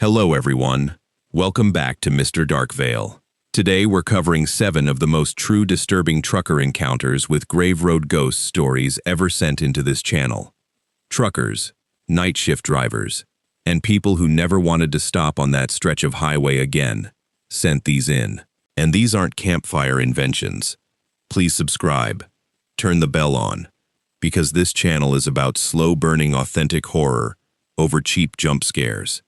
Hello everyone. Welcome back to Mr. Darkvale. Today we're covering 7 of the most true disturbing trucker encounters with Grave Road ghost stories ever sent into this channel. Truckers, night shift drivers, and people who never wanted to stop on that stretch of highway again sent these in. And these aren't campfire inventions. Please subscribe, turn the bell on, because this channel is about slow-burning authentic horror over cheap jump scares.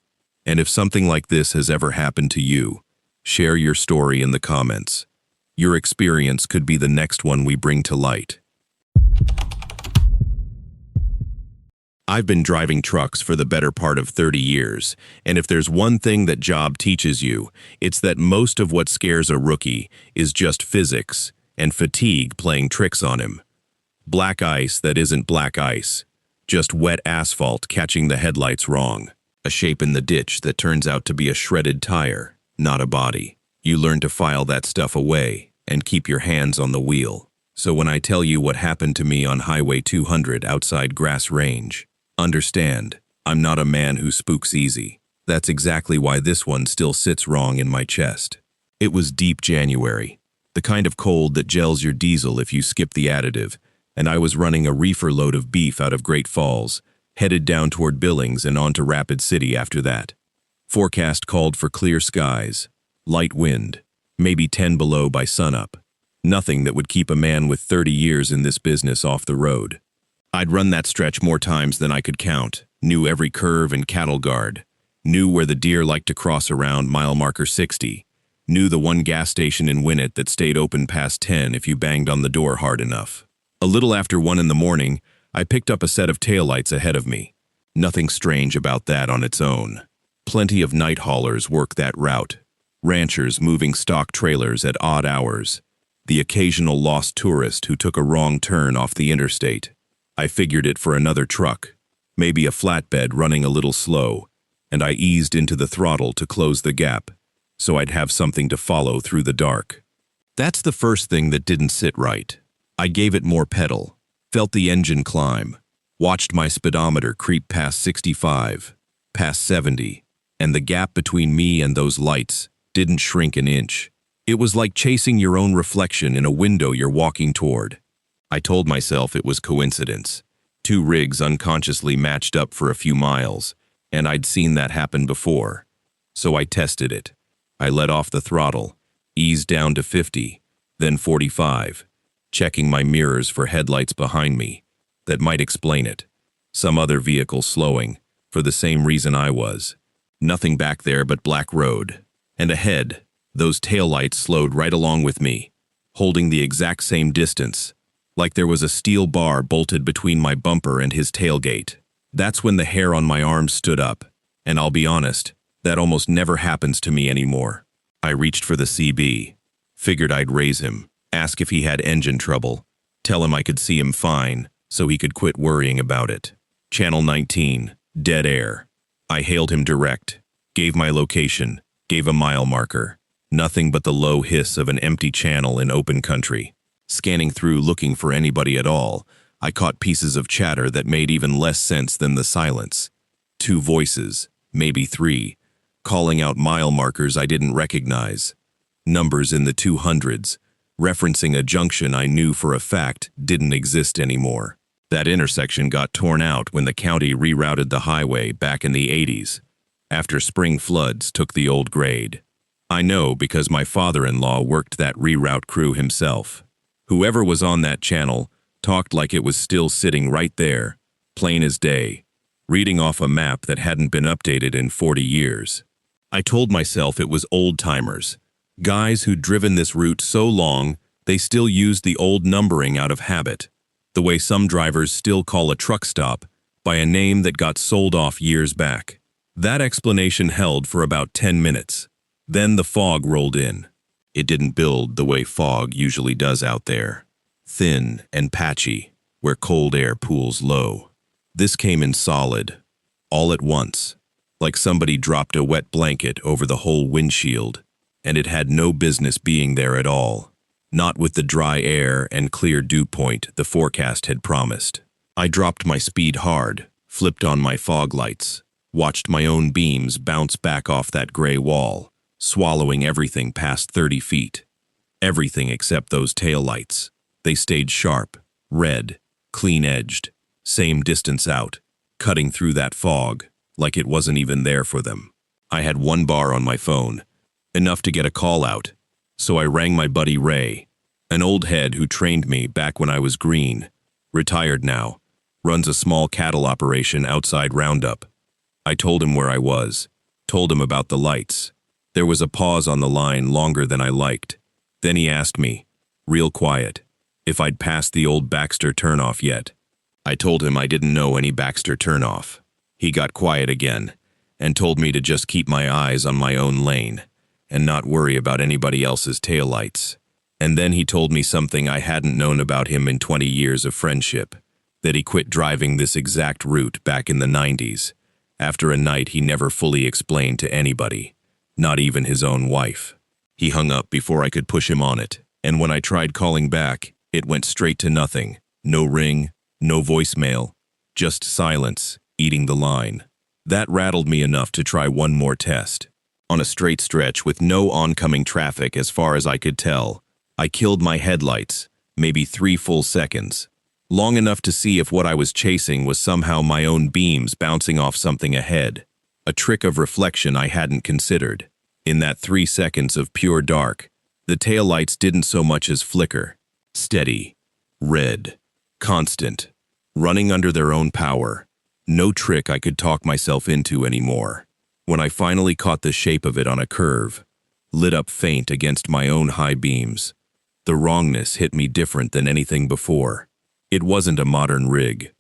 And if something like this has ever happened to you, share your story in the comments. Your experience could be the next one we bring to light. I've been driving trucks for the better part of 30 years, and if there's one thing that job teaches you, it's that most of what scares a rookie is just physics and fatigue playing tricks on him. Black ice that isn't black ice, just wet asphalt catching the headlights wrong. A shape in the ditch that turns out to be a shredded tire, not a body. You learn to file that stuff away and keep your hands on the wheel. So when I tell you what happened to me on Highway 200 outside Grass Range, understand, I'm not a man who spooks easy. That's exactly why this one still sits wrong in my chest. It was deep January, the kind of cold that gels your diesel if you skip the additive, and I was running a reefer load of beef out of Great Falls, headed down toward Billings and on to Rapid City after that. Forecast called for clear skies, light wind, maybe 10 below by sunup. Nothing that would keep a man with 30 years in this business off the road. I'd run that stretch more times than I could count, knew every curve and cattle guard, knew where the deer liked to cross around mile marker 60, knew the one gas station in Winnett that stayed open past 10 if you banged on the door hard enough. A little after 1 in the morning, I picked up a set of taillights ahead of me. Nothing strange about that on its own. Plenty of night haulers work that route. Ranchers moving stock trailers at odd hours. The occasional lost tourist who took a wrong turn off the interstate. I figured it for another truck, maybe a flatbed running a little slow, and I eased into the throttle to close the gap, so I'd have something to follow through the dark. That's the first thing that didn't sit right. I gave it more pedal. Felt the engine climb, watched my speedometer creep past 65, past 70, and the gap between me and those lights didn't shrink an inch. It was like chasing your own reflection in a window you're walking toward. I told myself it was coincidence. 2 rigs unconsciously matched up for a few miles, and I'd seen that happen before. So I tested it. I let off the throttle, eased down to 50, then 45. Checking my mirrors for headlights behind me. That might explain it. Some other vehicle slowing, for the same reason I was. Nothing back there but black road. And ahead, those taillights slowed right along with me, holding the exact same distance, like there was a steel bar bolted between my bumper and his tailgate. That's when the hair on my arm stood up, and I'll be honest, that almost never happens to me anymore. I reached for the CB, figured I'd raise him, ask if he had engine trouble, tell him I could see him fine, so he could quit worrying about it. Channel 19, dead air. I hailed him direct, gave my location, gave a mile marker. Nothing but the low hiss of an empty channel in open country. Scanning through looking for anybody at all, I caught pieces of chatter that made even less sense than the silence. 2 voices, maybe 3, calling out mile markers I didn't recognize. Numbers in the 200s. Referencing a junction I knew for a fact didn't exist anymore. That intersection got torn out when the county rerouted the highway back in the 80s, after spring floods took the old grade. I know because my father-in-law worked that reroute crew himself. Whoever was on that channel talked like it was still sitting right there, plain as day, reading off a map that hadn't been updated in 40 years. I told myself it was old-timers. Guys who'd driven this route so long, they still used the old numbering out of habit, the way some drivers still call a truck stop by a name that got sold off years back. That explanation held for about 10 minutes. Then the fog rolled in. It didn't build the way fog usually does out there. Thin and patchy, where cold air pools low. This came in solid, all at once, like somebody dropped a wet blanket over the whole windshield. And it had no business being there at all, not with the dry air and clear dew point the forecast had promised. I dropped my speed hard, flipped on my fog lights, Watched my own beams bounce back off that gray wall, swallowing everything past 30 feet. Everything except those taillights. They stayed sharp, red, clean-edged, same distance out, cutting through that fog, like it wasn't even there for them. I had 1 bar on my phone, enough to get a call out, so I rang my buddy Ray, an old head who trained me back when I was green, retired now, runs a small cattle operation outside Roundup. I told him where I was, told him about the lights. There was a pause on the line longer than I liked. Then he asked me, real quiet, if I'd passed the old Baxter turnoff yet. I told him I didn't know any Baxter turnoff. He got quiet again and told me to just keep my eyes on my own lane and not worry about anybody else's taillights. And then he told me something I hadn't known about him in 20 years of friendship, that he quit driving this exact route back in the 90s, after a night he never fully explained to anybody, not even his own wife. He hung up before I could push him on it, and when I tried calling back, it went straight to nothing. No ring, no voicemail, just silence, eating the line. That rattled me enough to try one more test. On a straight stretch with no oncoming traffic as far as I could tell, I killed my headlights, maybe 3 full seconds. Long enough to see if what I was chasing was somehow my own beams bouncing off something ahead. A trick of reflection I hadn't considered. In that 3 seconds of pure dark, the taillights didn't so much as flicker. Steady, red, constant, running under their own power. No trick I could talk myself into anymore. When I finally caught the shape of it on a curve, lit up faint against my own high beams, the wrongness hit me different than anything before. It wasn't a modern rig.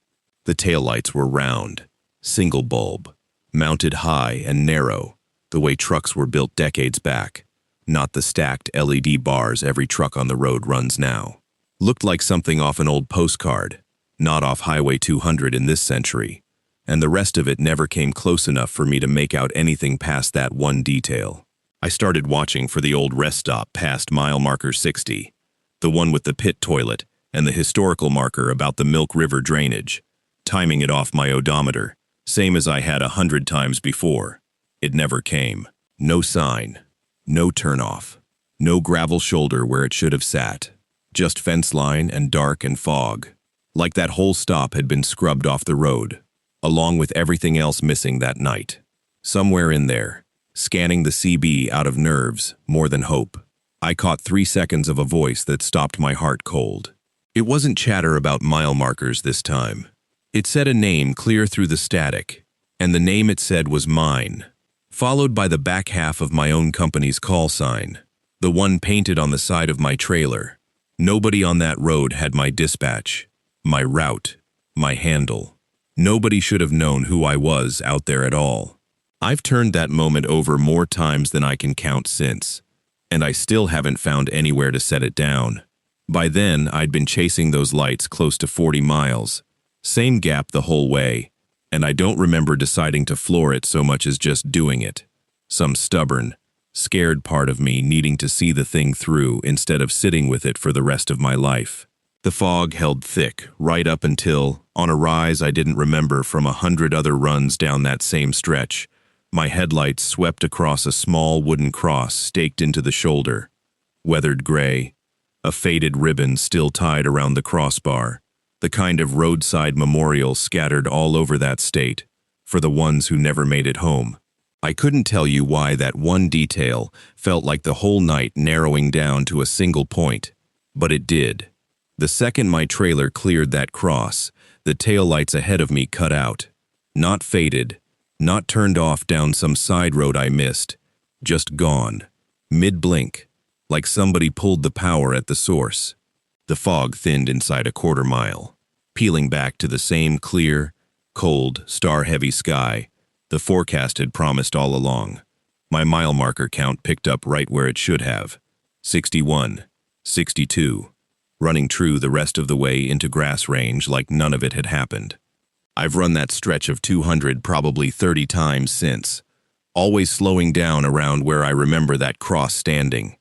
The taillights were round, single bulb, mounted high and narrow, the way trucks were built decades back, not the stacked LED bars every truck on the road runs now. Looked like something off an old postcard, not off Highway 200 in this century, and the rest of it never came close enough for me to make out anything past that one detail. I started watching for the old rest stop past mile marker 60, the one with the pit toilet and the historical marker about the Milk River drainage, timing it off my odometer, same as I had 100 times before. It never came. No sign, no turnoff, no gravel shoulder where it should have sat, just fence line and dark and fog, like that whole stop had been scrubbed off the road, along with everything else missing that night. Somewhere in there, scanning the CB out of nerves more than hope, I caught 3 seconds of a voice that stopped my heart cold. It wasn't chatter about mile markers this time. It said a name clear through the static, and the name it said was mine, followed by the back half of my own company's call sign, the one painted on the side of my trailer. Nobody on that road had my dispatch, my route, my handle. Nobody should have known who I was out there at all. I've turned that moment over more times than I can count since, and I still haven't found anywhere to set it down. By then, I'd been chasing those lights close to 40 miles, same gap the whole way, and I don't remember deciding to floor it so much as just doing it. Some stubborn, scared part of me needing to see the thing through instead of sitting with it for the rest of my life. The fog held thick right up until, on a rise I didn't remember from 100 other runs down that same stretch, my headlights swept across a small wooden cross staked into the shoulder, weathered gray, a faded ribbon still tied around the crossbar, the kind of roadside memorial scattered all over that state, for the ones who never made it home. I couldn't tell you why that one detail felt like the whole night narrowing down to a single point, but it did. The second my trailer cleared that cross, the taillights ahead of me cut out. Not faded, not turned off down some side road I missed, just gone, mid-blink, like somebody pulled the power at the source. The fog thinned inside a quarter mile, peeling back to the same clear, cold, star-heavy sky the forecast had promised all along. My mile marker count picked up right where it should have. 61, 62, running true the rest of the way into grass range like none of it had happened. I've run that stretch of 200 probably 30 times since, always slowing down around where I remember that cross standing.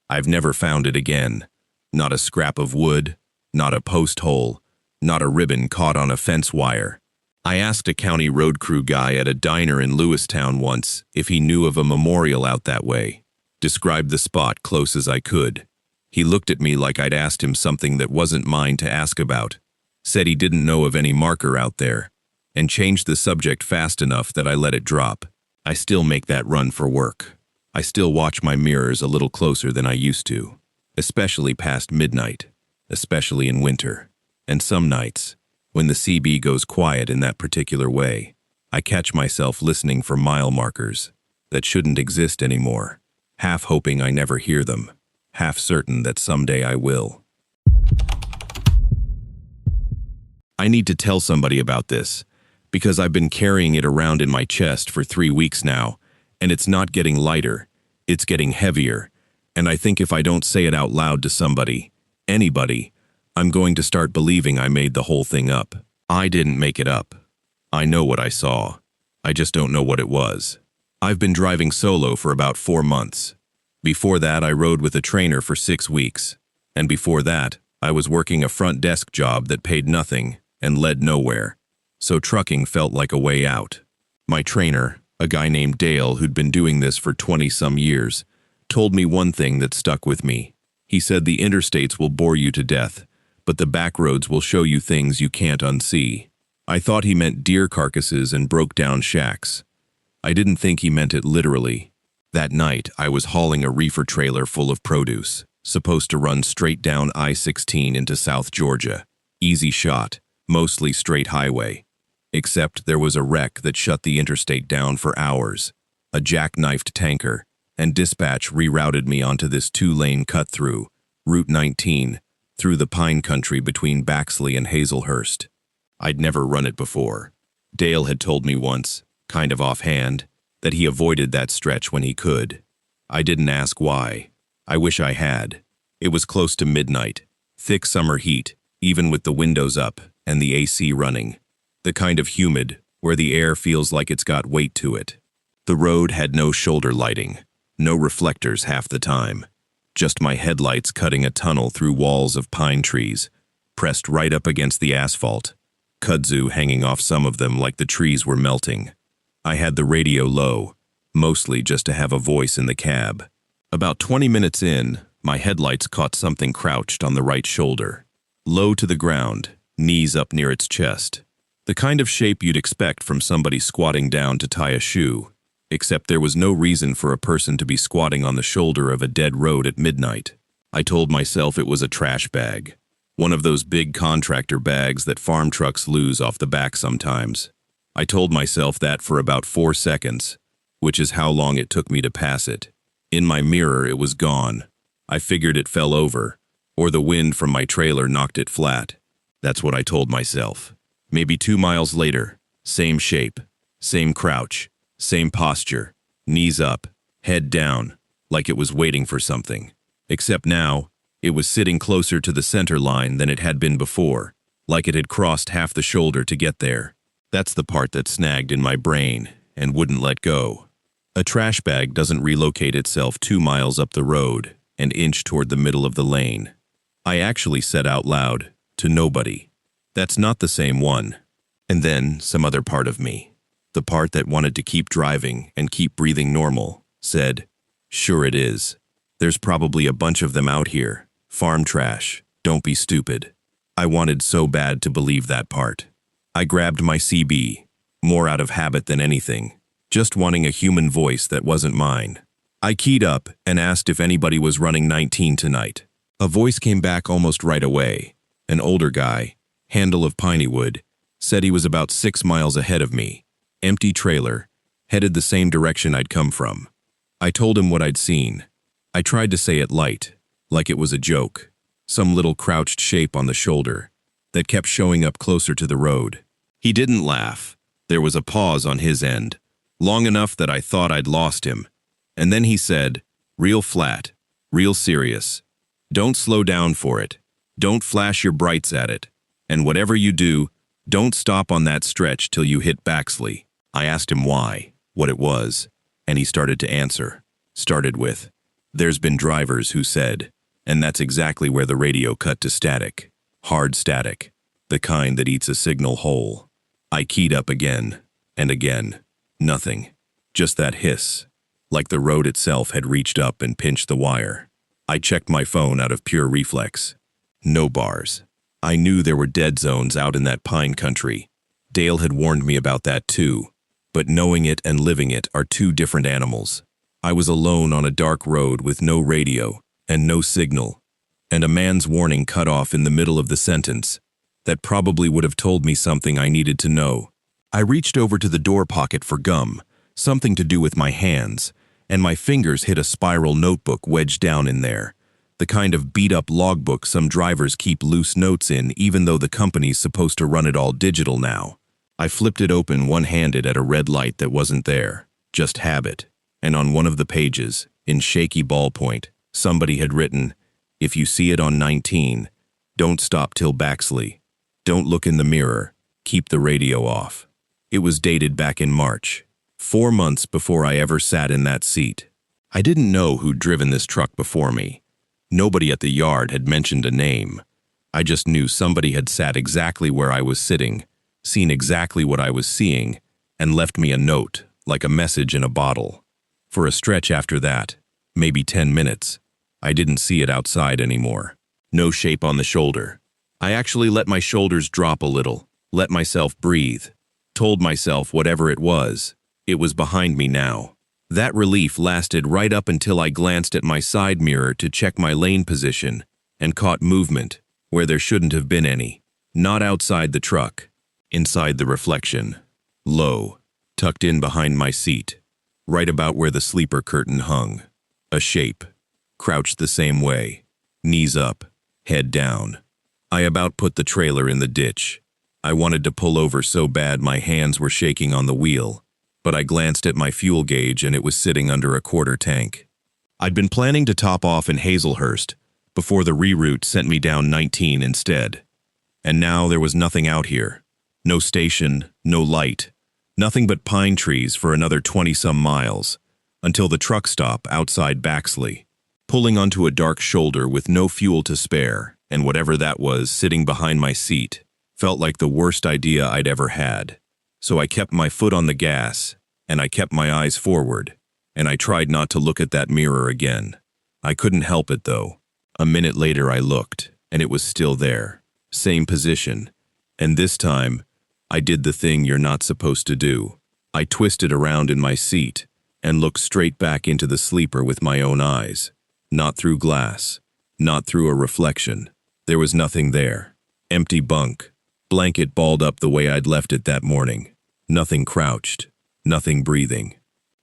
I've never found it again. Not a scrap of wood, not a post hole, not a ribbon caught on a fence wire. I asked a county road crew guy at a diner in Lewistown once if he knew of a memorial out that way. Described the spot close as I could. He looked at me like I'd asked him something that wasn't mine to ask about. Said he didn't know of any marker out there, and changed the subject fast enough that I let it drop. I still make that run for work. I still watch my mirrors a little closer than I used to, especially past midnight, especially in winter. And some nights, when the CB goes quiet in that particular way, I catch myself listening for mile markers that shouldn't exist anymore, half hoping I never hear them, half certain that someday I will. I need to tell somebody about this, because I've been carrying it around in my chest for 3 weeks now, and it's not getting lighter, it's getting heavier, and I think if I don't say it out loud to somebody, anybody, I'm going to start believing I made the whole thing up. I didn't make it up. I know what I saw. I just don't know what it was. I've been driving solo for about 4 months. Before that, I rode with a trainer for 6 weeks. And before that, I was working a front desk job that paid nothing and led nowhere. So trucking felt like a way out. My trainer, a guy named Dale who'd been doing this for 20-some years, told me one thing that stuck with me. He said the interstates will bore you to death, but the back roads will show you things you can't unsee. I thought he meant deer carcasses and broke-down shacks. I didn't think he meant it literally. That night, I was hauling a reefer trailer full of produce, supposed to run straight down I-16 into South Georgia. Easy shot, mostly straight highway. Except there was a wreck that shut the interstate down for hours, a jackknifed tanker, and dispatch rerouted me onto this 2-lane cut-through, Route 19, through the pine country between Baxley and Hazelhurst. I'd never run it before. Dale had told me once, kind of offhand, that he avoided that stretch when he could. I didn't ask why. I wish I had. It was close to midnight, thick summer heat, even with the windows up and the AC running. The kind of humid, where the air feels like it's got weight to it. The road had no shoulder lighting, no reflectors half the time. Just my headlights cutting a tunnel through walls of pine trees, pressed right up against the asphalt, kudzu hanging off some of them like the trees were melting. I had the radio low, mostly just to have a voice in the cab. About 20 minutes in, my headlights caught something crouched on the right shoulder, low to the ground, knees up near its chest. The kind of shape you'd expect from somebody squatting down to tie a shoe, except there was no reason for a person to be squatting on the shoulder of a dead road at midnight. I told myself it was a trash bag, one of those big contractor bags that farm trucks lose off the back sometimes. I told myself that for about 4 seconds, which is how long it took me to pass it. In my mirror, it was gone. I figured it fell over, or the wind from my trailer knocked it flat. That's what I told myself. Maybe 2 miles later, same shape, same crouch, same posture, knees up, head down, like it was waiting for something. Except now, it was sitting closer to the center line than it had been before, like it had crossed half the shoulder to get there. That's the part that snagged in my brain and wouldn't let go. A trash bag doesn't relocate itself 2 miles up the road and inch toward the middle of the lane. I actually said out loud, to nobody, "That's not the same one." And then some other part of me, the part that wanted to keep driving and keep breathing normal, said, "Sure it is. There's probably a bunch of them out here. Farm trash. Don't be stupid." I wanted so bad to believe that part. I grabbed my CB, more out of habit than anything, just wanting a human voice that wasn't mine. I keyed up and asked if anybody was running 19 tonight. A voice came back almost right away. An older guy, handle of Pineywood, said he was about 6 miles ahead of me. Empty trailer, headed the same direction I'd come from. I told him what I'd seen. I tried to say it light, like it was a joke. Some little crouched shape on the shoulder that kept showing up closer to the road. He didn't laugh. There was a pause on his end, long enough that I thought I'd lost him. And then he said, real flat, real serious, "Don't slow down for it. Don't flash your brights at it. And whatever you do, don't stop on that stretch till you hit Baxley." I asked him why, what it was, and he started to answer. Started with, "There's been drivers who said," and that's exactly where the radio cut to static. Hard static, the kind that eats a signal whole. I keyed up again and again. Nothing. Just that hiss, like the road itself had reached up and pinched the wire. I checked my phone out of pure reflex. No bars. I knew there were dead zones out in that pine country. Dale had warned me about that too, but knowing it and living it are two different animals. I was alone on a dark road with no radio and no signal, and a man's warning cut off in the middle of the sentence that probably would have told me something I needed to know. I reached over to the door pocket for gum, something to do with my hands, and my fingers hit a spiral notebook wedged down in there, the kind of beat-up logbook some drivers keep loose notes in even though the company's supposed to run it all digital now. I flipped it open one-handed at a red light that wasn't there, just habit, and on one of the pages, in shaky ballpoint, somebody had written, "If you see it on 19, don't stop till Baxley. Don't look in the mirror. Keep the radio off." It was dated back in March, 4 months before I ever sat in that seat. I didn't know who'd driven this truck before me. Nobody at the yard had mentioned a name. I just knew somebody had sat exactly where I was sitting, seen exactly what I was seeing, and left me a note, like a message in a bottle. For a stretch after that, maybe 10 minutes, I didn't see it outside anymore. No shape on the shoulder. I actually let my shoulders drop a little, let myself breathe, told myself whatever it was behind me now. That relief lasted right up until I glanced at my side mirror to check my lane position and caught movement where there shouldn't have been any. Not outside the truck, inside the reflection. Low, tucked in behind my seat, right about where the sleeper curtain hung. A shape, crouched the same way, knees up, head down. I about put the trailer in the ditch. I wanted to pull over so bad my hands were shaking on the wheel, but I glanced at my fuel gauge and it was sitting under a quarter tank. I'd been planning to top off in Hazelhurst before the reroute sent me down 19 instead. And now there was nothing out here. No station, no light, nothing but pine trees for another 20-some miles, until the truck stop outside Baxley. Pulling onto a dark shoulder with no fuel to spare, and whatever that was sitting behind my seat, felt like the worst idea I'd ever had. So I kept my foot on the gas, and I kept my eyes forward, and I tried not to look at that mirror again. I couldn't help it, though. A minute later I looked, and it was still there. Same position. And this time, I did the thing you're not supposed to do. I twisted around in my seat and looked straight back into the sleeper with my own eyes. Not through glass, not through a reflection. There was nothing there. Empty bunk. Blanket balled up the way I'd left it that morning. Nothing crouched. Nothing breathing.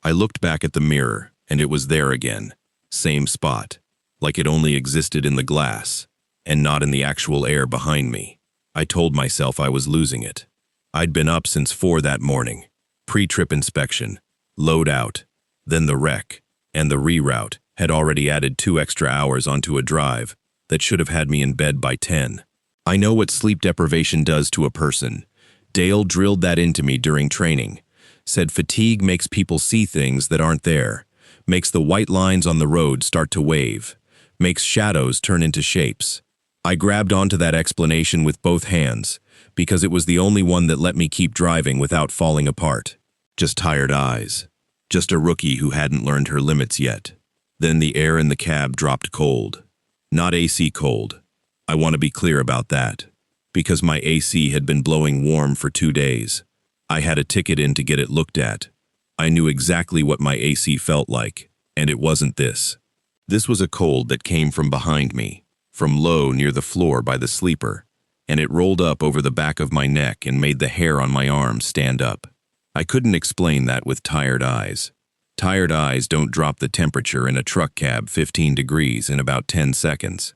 I looked back at the mirror, and it was there again. Same spot. Like it only existed in the glass, and not in the actual air behind me. I told myself I was losing it. I'd been up since 4 that morning. Pre-trip inspection. Load out. Then the wreck. And the reroute had already added 2 extra hours onto a drive that should have had me in bed by 10. I know what sleep deprivation does to a person. Dale drilled that into me during training. Said fatigue makes people see things that aren't there, makes the white lines on the road start to wave, makes shadows turn into shapes. I grabbed onto that explanation with both hands, because it was the only one that let me keep driving without falling apart. Just tired eyes. Just a rookie who hadn't learned her limits yet. Then the air in the cab dropped cold. Not AC cold. I want to be clear about that, because my AC had been blowing warm for 2 days. I had a ticket in to get it looked at. I knew exactly what my AC felt like, and it wasn't this. This was a cold that came from behind me, from low near the floor by the sleeper, and it rolled up over the back of my neck and made the hair on my arms stand up. I couldn't explain that with tired eyes. Tired eyes don't drop the temperature in a truck cab 15 degrees in about 10 seconds.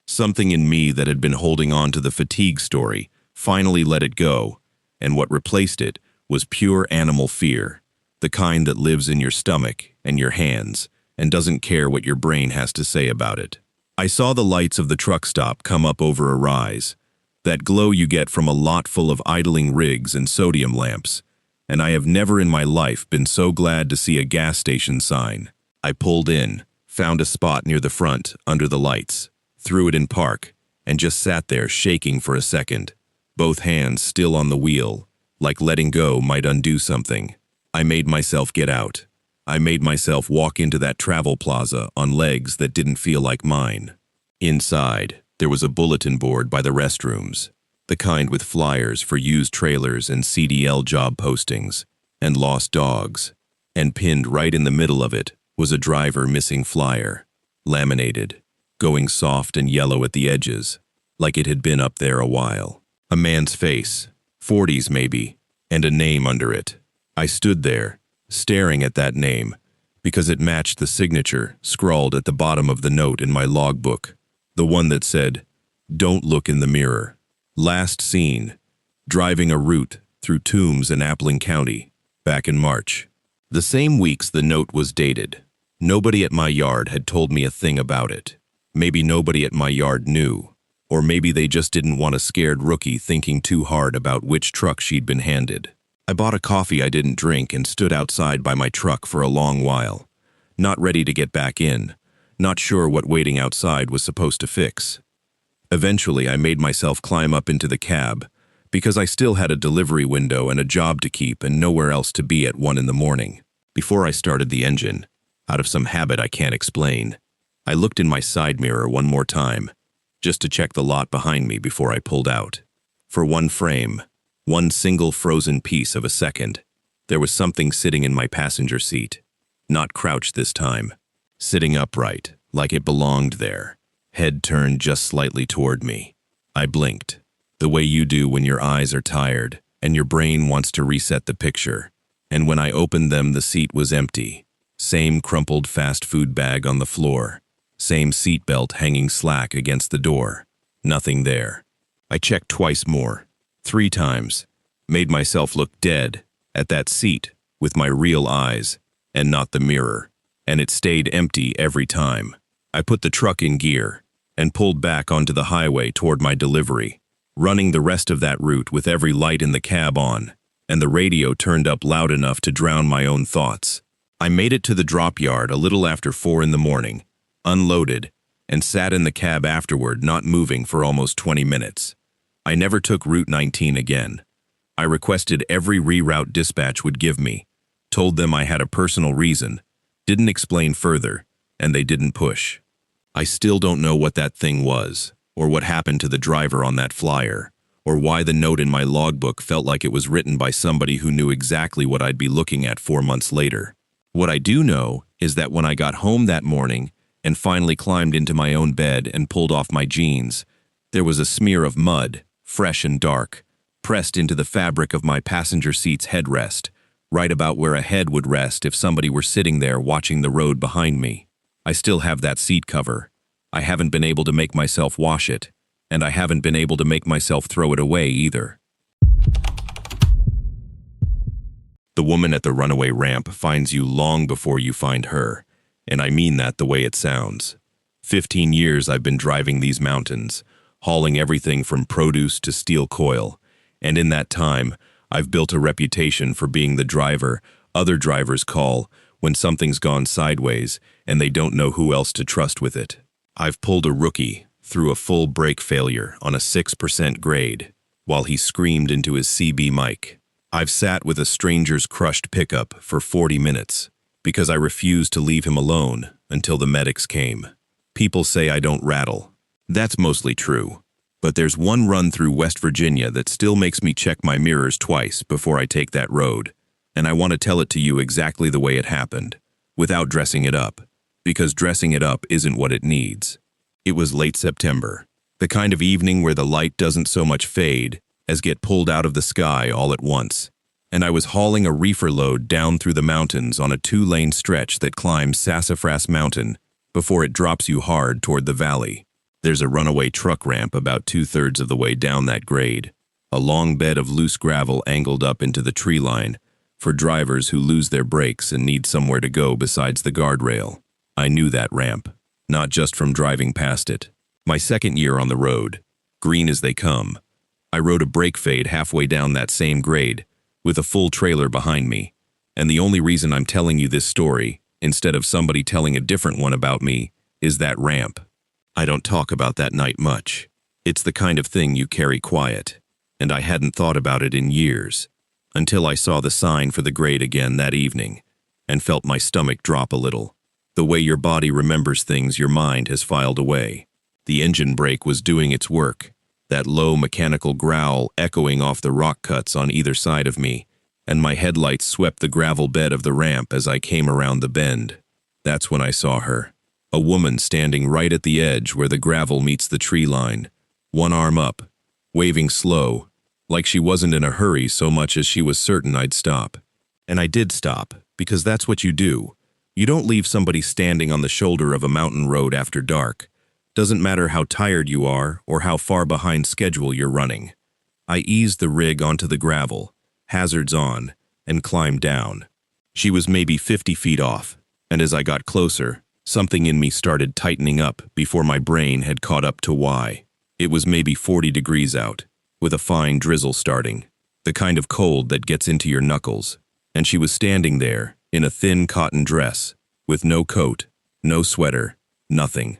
Something in me that had been holding on to the fatigue story finally let it go, and what replaced it was pure animal fear, the kind that lives in your stomach and your hands and doesn't care what your brain has to say about it. I saw the lights of the truck stop come up over a rise, that glow you get from a lot full of idling rigs and sodium lamps, and I have never in my life been so glad to see a gas station sign. I pulled in, found a spot near the front, under the lights, threw it in park, and just sat there shaking for a second, both hands still on the wheel, like letting go might undo something. I made myself get out. I made myself walk into that travel plaza on legs that didn't feel like mine. Inside, there was a bulletin board by the restrooms, the kind with flyers for used trailers and CDL job postings, and lost dogs. And pinned right in the middle of it was a driver missing flyer, laminated, going soft and yellow at the edges, like it had been up there a while. A man's face, 40s maybe, and a name under it. I stood there, staring at that name, because it matched the signature scrawled at the bottom of the note in my logbook, the one that said, "Don't look in the mirror. Last seen, driving a route through Toombs in Appling County, back in March." The same weeks the note was dated. Nobody at my yard had told me a thing about it. Maybe nobody at my yard knew, or maybe they just didn't want a scared rookie thinking too hard about which truck she'd been handed. I bought a coffee I didn't drink and stood outside by my truck for a long while, not ready to get back in, not sure what waiting outside was supposed to fix. Eventually, I made myself climb up into the cab, because I still had a delivery window and a job to keep and nowhere else to be at 1 in the morning. Before I started the engine, out of some habit I can't explain, I looked in my side mirror one more time, just to check the lot behind me before I pulled out. For one frame, one single frozen piece of a second, there was something sitting in my passenger seat. Not crouched this time, sitting upright, like it belonged there, head turned just slightly toward me. I blinked, the way you do when your eyes are tired and your brain wants to reset the picture. And when I opened them, the seat was empty. Same crumpled fast food bag on the floor. Same seatbelt hanging slack against the door. Nothing there. I checked twice more, 3 times, made myself look dead at that seat with my real eyes and not the mirror, and it stayed empty every time. I put the truck in gear and pulled back onto the highway toward my delivery, running the rest of that route with every light in the cab on, and the radio turned up loud enough to drown my own thoughts. I made it to the drop yard a little after 4 in the morning, unloaded, and sat in the cab afterward, not moving for almost 20 minutes. I never took Route 19 again. I requested every reroute dispatch would give me, told them I had a personal reason, didn't explain further, and they didn't push. I still don't know what that thing was, or what happened to the driver on that flyer, or why the note in my logbook felt like it was written by somebody who knew exactly what I'd be looking at 4 months later. What I do know is that when I got home that morning and finally climbed into my own bed and pulled off my jeans, there was a smear of mud, fresh and dark, pressed into the fabric of my passenger seat's headrest, right about where a head would rest if somebody were sitting there watching the road behind me. I still have that seat cover. I haven't been able to make myself wash it, and I haven't been able to make myself throw it away either. The woman at the runaway ramp finds you long before you find her, and I mean that the way it sounds. 15 years I've been driving these mountains, hauling everything from produce to steel coil, and in that time, I've built a reputation for being the driver other drivers call when something's gone sideways and they don't know who else to trust with it. I've pulled a rookie through a full brake failure on a 6% grade while he screamed into his CB mic. I've sat with a stranger's crushed pickup for 40 minutes because I refused to leave him alone until the medics came. People say I don't rattle. That's mostly true. But there's one run through West Virginia that still makes me check my mirrors twice before I take that road, and I want to tell it to you exactly the way it happened, without dressing it up, because dressing it up isn't what it needs. It was late September, the kind of evening where the light doesn't so much fade as get pulled out of the sky all at once, and I was hauling a reefer load down through the mountains on a 2-lane stretch that climbs Sassafras Mountain before it drops you hard toward the valley. There's a runaway truck ramp about 2/3 of the way down that grade, a long bed of loose gravel angled up into the tree line for drivers who lose their brakes and need somewhere to go besides the guardrail. I knew that ramp, not just from driving past it. My second year on the road, green as they come, I rode a brake fade halfway down that same grade with a full trailer behind me, and the only reason I'm telling you this story, instead of somebody telling a different one about me, is that ramp. I don't talk about that night much. It's the kind of thing you carry quiet, and I hadn't thought about it in years. until I saw the sign for the grade again that evening and felt my stomach drop a little. The way your body remembers things your mind has filed away. The engine brake was doing its work, that low mechanical growl echoing off the rock cuts on either side of me, and my headlights swept the gravel bed of the ramp as I came around the bend. That's when I saw her. A woman standing right at the edge where the gravel meets the tree line, one arm up, waving slow, like she wasn't in a hurry so much as she was certain I'd stop. And I did stop, because that's what you do. You don't leave somebody standing on the shoulder of a mountain road after dark. Doesn't matter how tired you are or how far behind schedule you're running. I eased the rig onto the gravel, hazards on, and climbed down. She was maybe 50 feet off, and as I got closer, something in me started tightening up before my brain had caught up to why. It was maybe 40 degrees out, with a fine drizzle starting, the kind of cold that gets into your knuckles, and she was standing there in a thin cotton dress, with no coat, no sweater, nothing.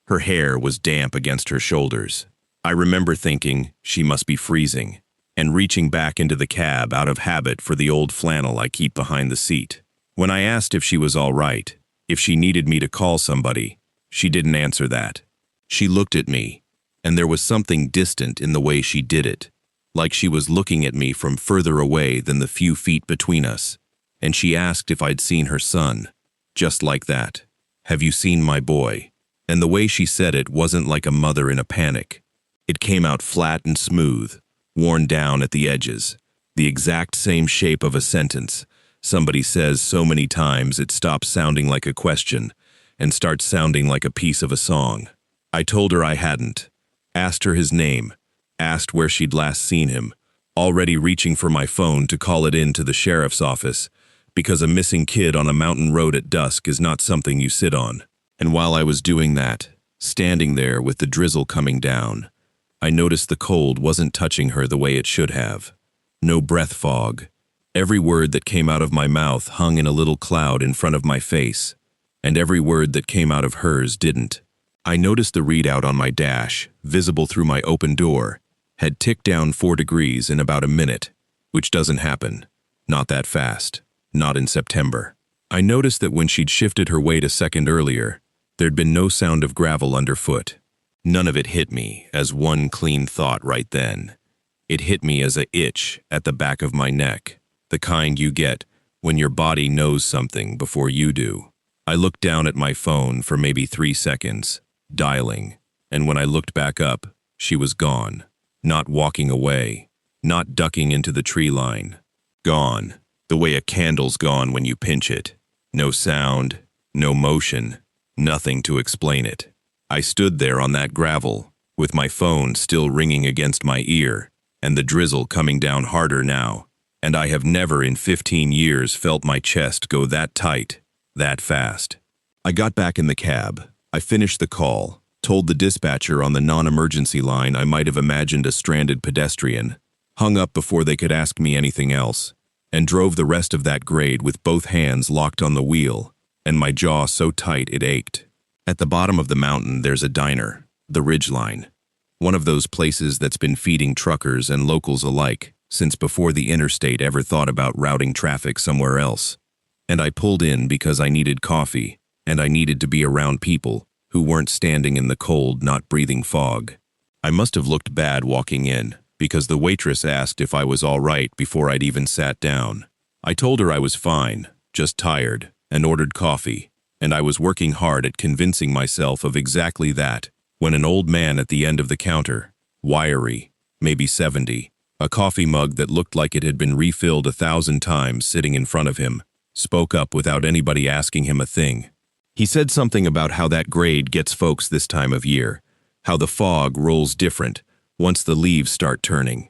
Her hair was damp against her shoulders. I remember thinking she must be freezing, and reaching back into the cab out of habit for the old flannel I keep behind the seat. When I asked if she was all right, if she needed me to call somebody, she didn't answer that. She looked at me, and there was something distant in the way she did it, like she was looking at me from further away than the few feet between us, and she asked if I'd seen her son. Just like that. "Have you seen my boy?" And the way she said it wasn't like a mother in a panic. It came out flat and smooth, worn down at the edges, the exact same shape of a sentence somebody says so many times it stops sounding like a question and starts sounding like a piece of a song. I told her I hadn't, asked her his name, asked where she'd last seen him, already reaching for my phone to call it in to the sheriff's office, because a missing kid on a mountain road at dusk is not something you sit on. And while I was doing that, standing there with the drizzle coming down, I noticed the cold wasn't touching her the way it should have. No breath fog. Every word that came out of my mouth hung in a little cloud in front of my face, and every word that came out of hers didn't. I noticed the readout on my dash, visible through my open door, had ticked down 4 degrees in about a minute, which doesn't happen. Not that fast. Not in September. I noticed that when she'd shifted her weight a second earlier, there'd been no sound of gravel underfoot. None of it hit me as one clean thought right then. It hit me as a itch at the back of my neck, the kind you get when your body knows something before you do. I looked down at my phone for maybe 3 seconds, dialing, and when I looked back up, she was gone. Not walking away, not ducking into the tree line. Gone. The way a candle's gone when you pinch it. No sound, no motion, nothing to explain it. I stood there on that gravel, with my phone still ringing against my ear, and the drizzle coming down harder now, and I have never in 15 years felt my chest go that tight, that fast. I got back in the cab. I finished the call, told the dispatcher on the non-emergency line I might have imagined a stranded pedestrian, hung up before they could ask me anything else, and drove the rest of that grade with both hands locked on the wheel, and my jaw so tight it ached. At the bottom of the mountain there's a diner, the Ridgeline, one of those places that's been feeding truckers and locals alike since before the interstate ever thought about routing traffic somewhere else. And I pulled in because I needed coffee, and I needed to be around people who weren't standing in the cold, not breathing fog. I must have looked bad walking in, because the waitress asked if I was all right before I'd even sat down. I told her I was fine, just tired, and ordered coffee, and I was working hard at convincing myself of exactly that when an old man at the end of the counter, wiry, maybe 70, a coffee mug that looked like it had been refilled 1,000 times sitting in front of him, spoke up without anybody asking him a thing. He said something about how that grade gets folks this time of year, how the fog rolls different once the leaves start turning.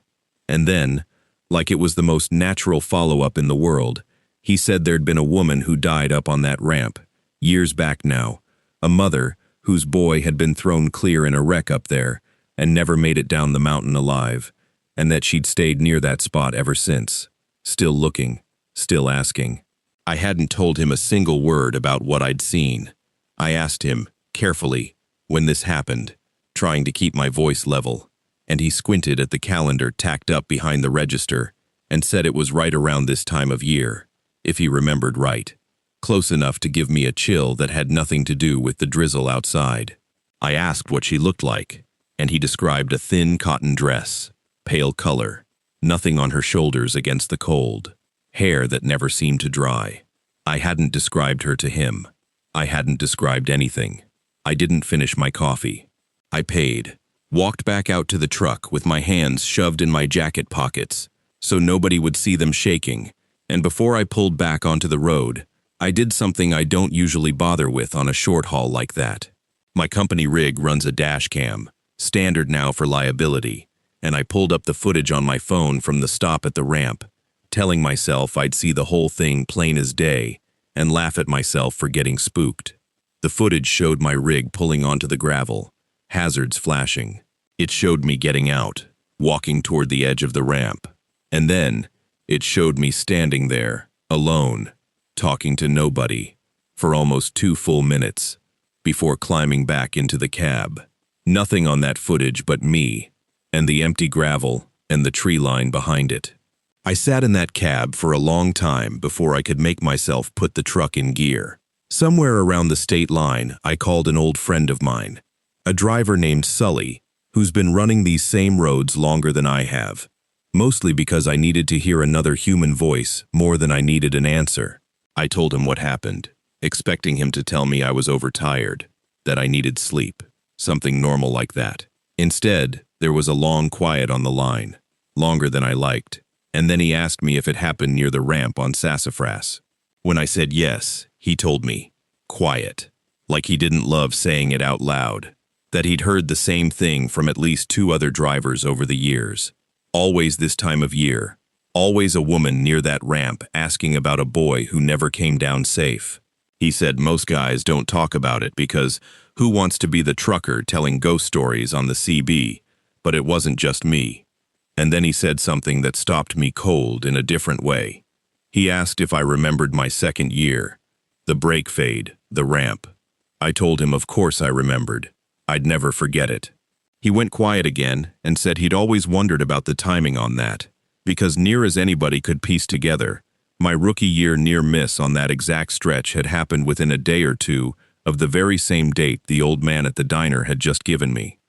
And then, like it was the most natural follow-up in the world, he said there'd been a woman who died up on that ramp, years back now, a mother whose boy had been thrown clear in a wreck up there and never made it down the mountain alive, and that she'd stayed near that spot ever since, still looking, still asking. I hadn't told him a single word about what I'd seen. I asked him, carefully, when this happened, trying to keep my voice level, and he squinted at the calendar tacked up behind the register and said it was right around this time of year, if he remembered right, close enough to give me a chill that had nothing to do with the drizzle outside. I asked what she looked like, and he described a thin cotton dress, pale color, nothing on her shoulders against the cold, hair that never seemed to dry. I hadn't described her to him. I hadn't described anything. I didn't finish my coffee. I paid, walked back out to the truck with my hands shoved in my jacket pockets so nobody would see them shaking, and before I pulled back onto the road, I did something I don't usually bother with on a short haul like that. My company rig runs a dash cam, standard now for liability, and I pulled up the footage on my phone from the stop at the ramp, telling myself I'd see the whole thing plain as day and laugh at myself for getting spooked. The footage showed my rig pulling onto the gravel, hazards flashing. It showed me getting out, walking toward the edge of the ramp, and then it showed me standing there, alone, talking to nobody, for almost 2 full minutes, before climbing back into the cab. Nothing on that footage but me, and the empty gravel and the tree line behind it. I sat in that cab for a long time before I could make myself put the truck in gear. Somewhere around the state line, I called an old friend of mine, a driver named Sully, who's been running these same roads longer than I have, mostly because I needed to hear another human voice more than I needed an answer. I told him what happened, expecting him to tell me I was overtired, that I needed sleep, something normal like that. Instead, there was a long quiet on the line, longer than I liked, and then he asked me if it happened near the ramp on Sassafras. When I said yes, he told me, quiet, like he didn't love saying it out loud, that he'd heard the same thing from at least 2 other drivers over the years. Always this time of year, always a woman near that ramp asking about a boy who never came down safe. He said most guys don't talk about it because who wants to be the trucker telling ghost stories on the CB? But it wasn't just me. And then he said something that stopped me cold in a different way. He asked if I remembered my second year, the brake fade, the ramp. I told him of course I remembered. I'd never forget it. He went quiet again and said he'd always wondered about the timing on that, because near as anybody could piece together, my rookie year near miss on that exact stretch had happened within a day or two of the very same date the old man at the diner had just given me.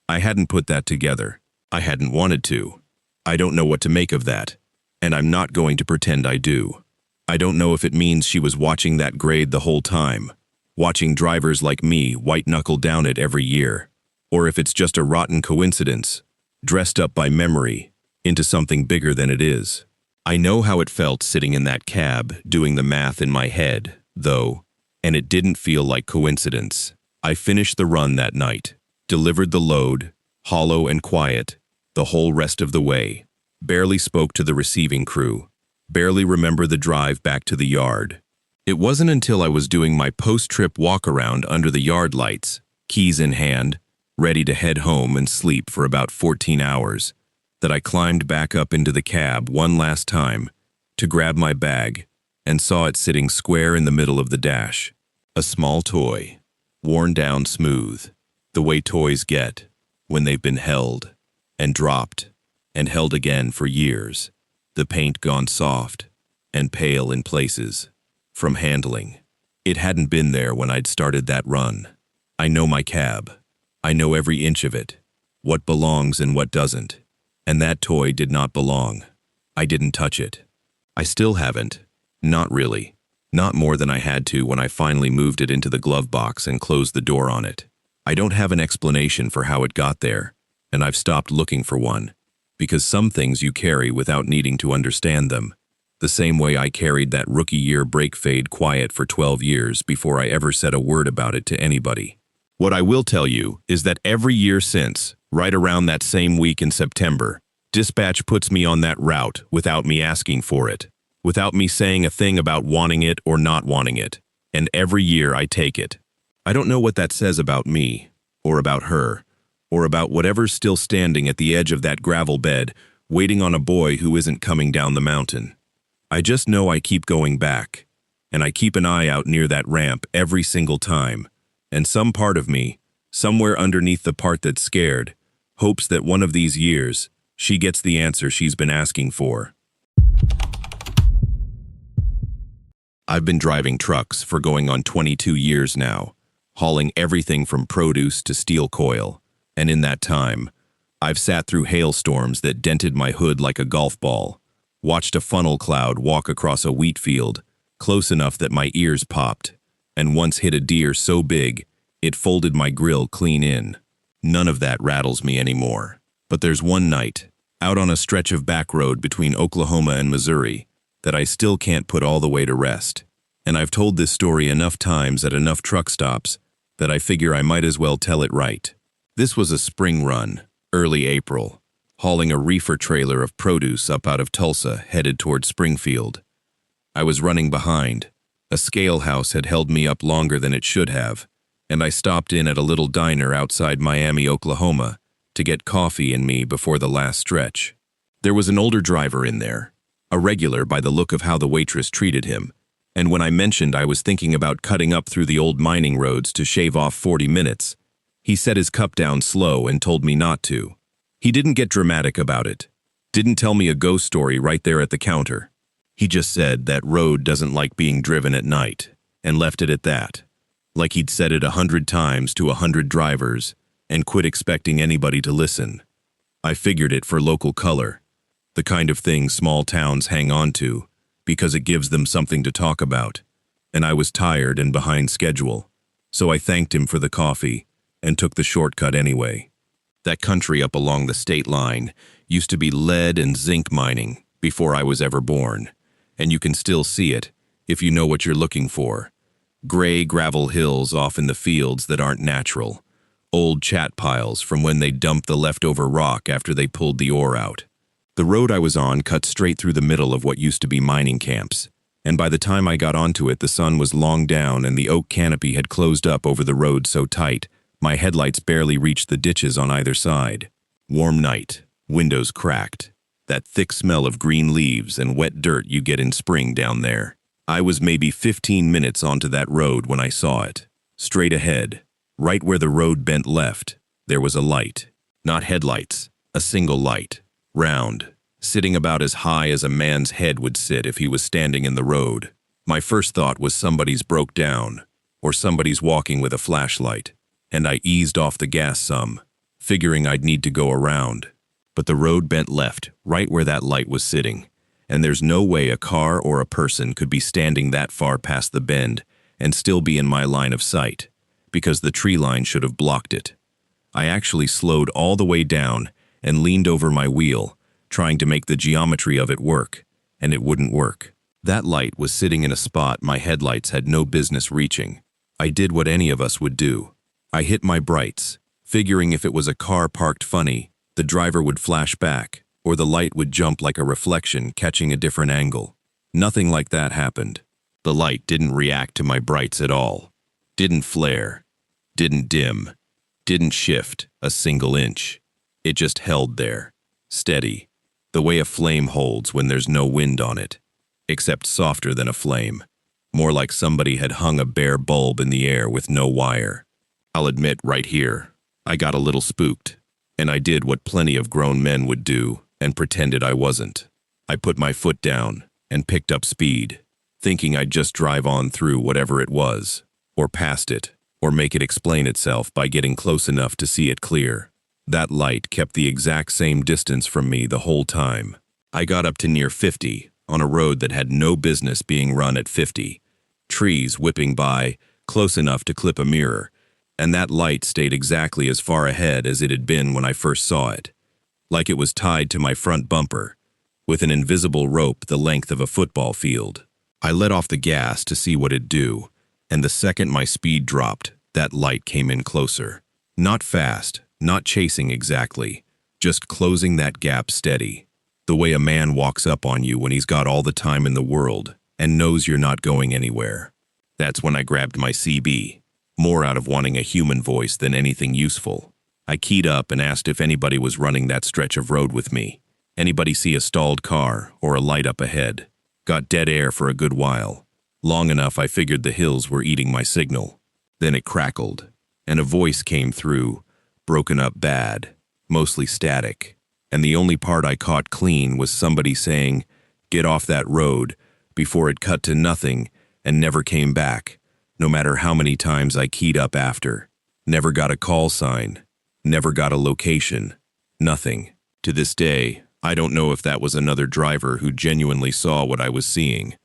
I hadn't put that together. I hadn't wanted to. I don't know what to make of that, and I'm not going to pretend I do. I don't know if it means she was watching that grade the whole time, watching drivers like me white-knuckle down it every year, or if it's just a rotten coincidence, dressed up by memory into something bigger than it is. I know how it felt sitting in that cab, doing the math in my head, though, and it didn't feel like coincidence. I finished the run that night, delivered the load, hollow and quiet, the whole rest of the way, barely spoke to the receiving crew, barely remember the drive back to the yard. It wasn't until I was doing my post-trip walk-around under the yard lights, keys in hand, ready to head home and sleep for about 14 hours, that I climbed back up into the cab one last time to grab my bag and saw it sitting square in the middle of the dash. A small toy, worn down smooth, the way toys get when they've been held and dropped and held again for years, the paint gone soft and pale in places from handling. It hadn't been there when I'd started that run. I know my cab. I know every inch of it, what belongs and what doesn't. And that toy did not belong. I didn't touch it. I still haven't. Not really. Not more than I had to when I finally moved it into the glove box and closed the door on it. I don't have an explanation for how it got there, and I've stopped looking for one, because some things you carry without needing to understand them, the same way I carried that rookie year brake fade quiet for 12 years before I ever said a word about it to anybody. What I will tell you is that every year since, right around that same week in September, dispatch puts me on that route without me asking for it, without me saying a thing about wanting it or not wanting it, and every year I take it. I don't know what that says about me, or about her, or about whatever's still standing at the edge of that gravel bed, waiting on a boy who isn't coming down the mountain. I just know I keep going back, and I keep an eye out near that ramp every single time, and some part of me, somewhere underneath the part that's scared, hopes that one of these years, she gets the answer she's been asking for. I've been driving trucks for going on 22 years now, hauling everything from produce to steel coil, and in that time, I've sat through hailstorms that dented my hood like a golf ball, watched a funnel cloud walk across a wheat field, close enough that my ears popped, and once hit a deer so big, it folded my grill clean in. None of that rattles me anymore. But there's one night, out on a stretch of back road between Oklahoma and Missouri, that I still can't put all the way to rest. And I've told this story enough times at enough truck stops that I figure I might as well tell it right. This was a spring run, early April, hauling a reefer trailer of produce up out of Tulsa headed toward Springfield. I was running behind. A scale house had held me up longer than it should have, and I stopped in at a little diner outside Miami, Oklahoma, to get coffee in me before the last stretch. There was an older driver in there, a regular by the look of how the waitress treated him, and when I mentioned I was thinking about cutting up through the old mining roads to shave off 40 minutes, he set his cup down slow and told me not to. He didn't get dramatic about it, didn't tell me a ghost story right there at the counter. He just said that road doesn't like being driven at night, and left it at that, like he'd said it 100 times to 100 drivers, and quit expecting anybody to listen. I figured it for local color, the kind of thing small towns hang on to, because it gives them something to talk about, and I was tired and behind schedule, so I thanked him for the coffee and took the shortcut anyway. That country up along the state line used to be lead and zinc mining before I was ever born, and you can still see it if you know what you're looking for. Gray gravel hills off in the fields that aren't natural, old chat piles from when they dumped the leftover rock after they pulled the ore out. The road I was on cut straight through the middle of what used to be mining camps, and by the time I got onto it the sun was long down and the oak canopy had closed up over the road so tight my headlights barely reached the ditches on either side. Warm night, windows cracked, that thick smell of green leaves and wet dirt you get in spring down there. I was maybe 15 minutes onto that road when I saw it. Straight ahead, right where the road bent left, there was a light. Not headlights, a single light. Round, sitting about as high as a man's head would sit if he was standing in the road. My first thought was somebody's broke down, or somebody's walking with a flashlight, and I eased off the gas some, figuring I'd need to go around. But the road bent left, right where that light was sitting, and there's no way a car or a person could be standing that far past the bend and still be in my line of sight, because the tree line should have blocked it. I actually slowed all the way down and leaned over my wheel, trying to make the geometry of it work, and it wouldn't work. That light was sitting in a spot my headlights had no business reaching. I did what any of us would do. I hit my brights, figuring if it was a car parked funny, the driver would flash back, or the light would jump like a reflection catching a different angle. Nothing like that happened. The light didn't react to my brights at all. Didn't flare. Didn't dim. Didn't shift a single inch. It just held there, steady, the way a flame holds when there's no wind on it, except softer than a flame, more like somebody had hung a bare bulb in the air with no wire. I'll admit right here, I got a little spooked, and I did what plenty of grown men would do and pretended I wasn't. I put my foot down and picked up speed, thinking I'd just drive on through whatever it was, or past it, or make it explain itself by getting close enough to see it clear. That light kept the exact same distance from me the whole time. I got up to near 50, on a road that had no business being run at 50. Trees whipping by, close enough to clip a mirror, and that light stayed exactly as far ahead as it had been when I first saw it, like it was tied to my front bumper, with an invisible rope the length of a football field. I let off the gas to see what it'd do, and the second my speed dropped, that light came in closer. Not fast, not chasing exactly, just closing that gap steady, the way a man walks up on you when he's got all the time in the world and knows you're not going anywhere. That's when I grabbed my CB, more out of wanting a human voice than anything useful. I keyed up and asked if anybody was running that stretch of road with me. Anybody see a stalled car or a light up ahead? Got dead air for a good while. Long enough I figured the hills were eating my signal. Then it crackled, and a voice came through, broken up bad, mostly static, and the only part I caught clean was somebody saying, "Get off that road," before it cut to nothing and never came back, no matter how many times I keyed up after. Never got a call sign. Never got a location. Nothing. To this day, I don't know if that was another driver who genuinely saw what I was seeing,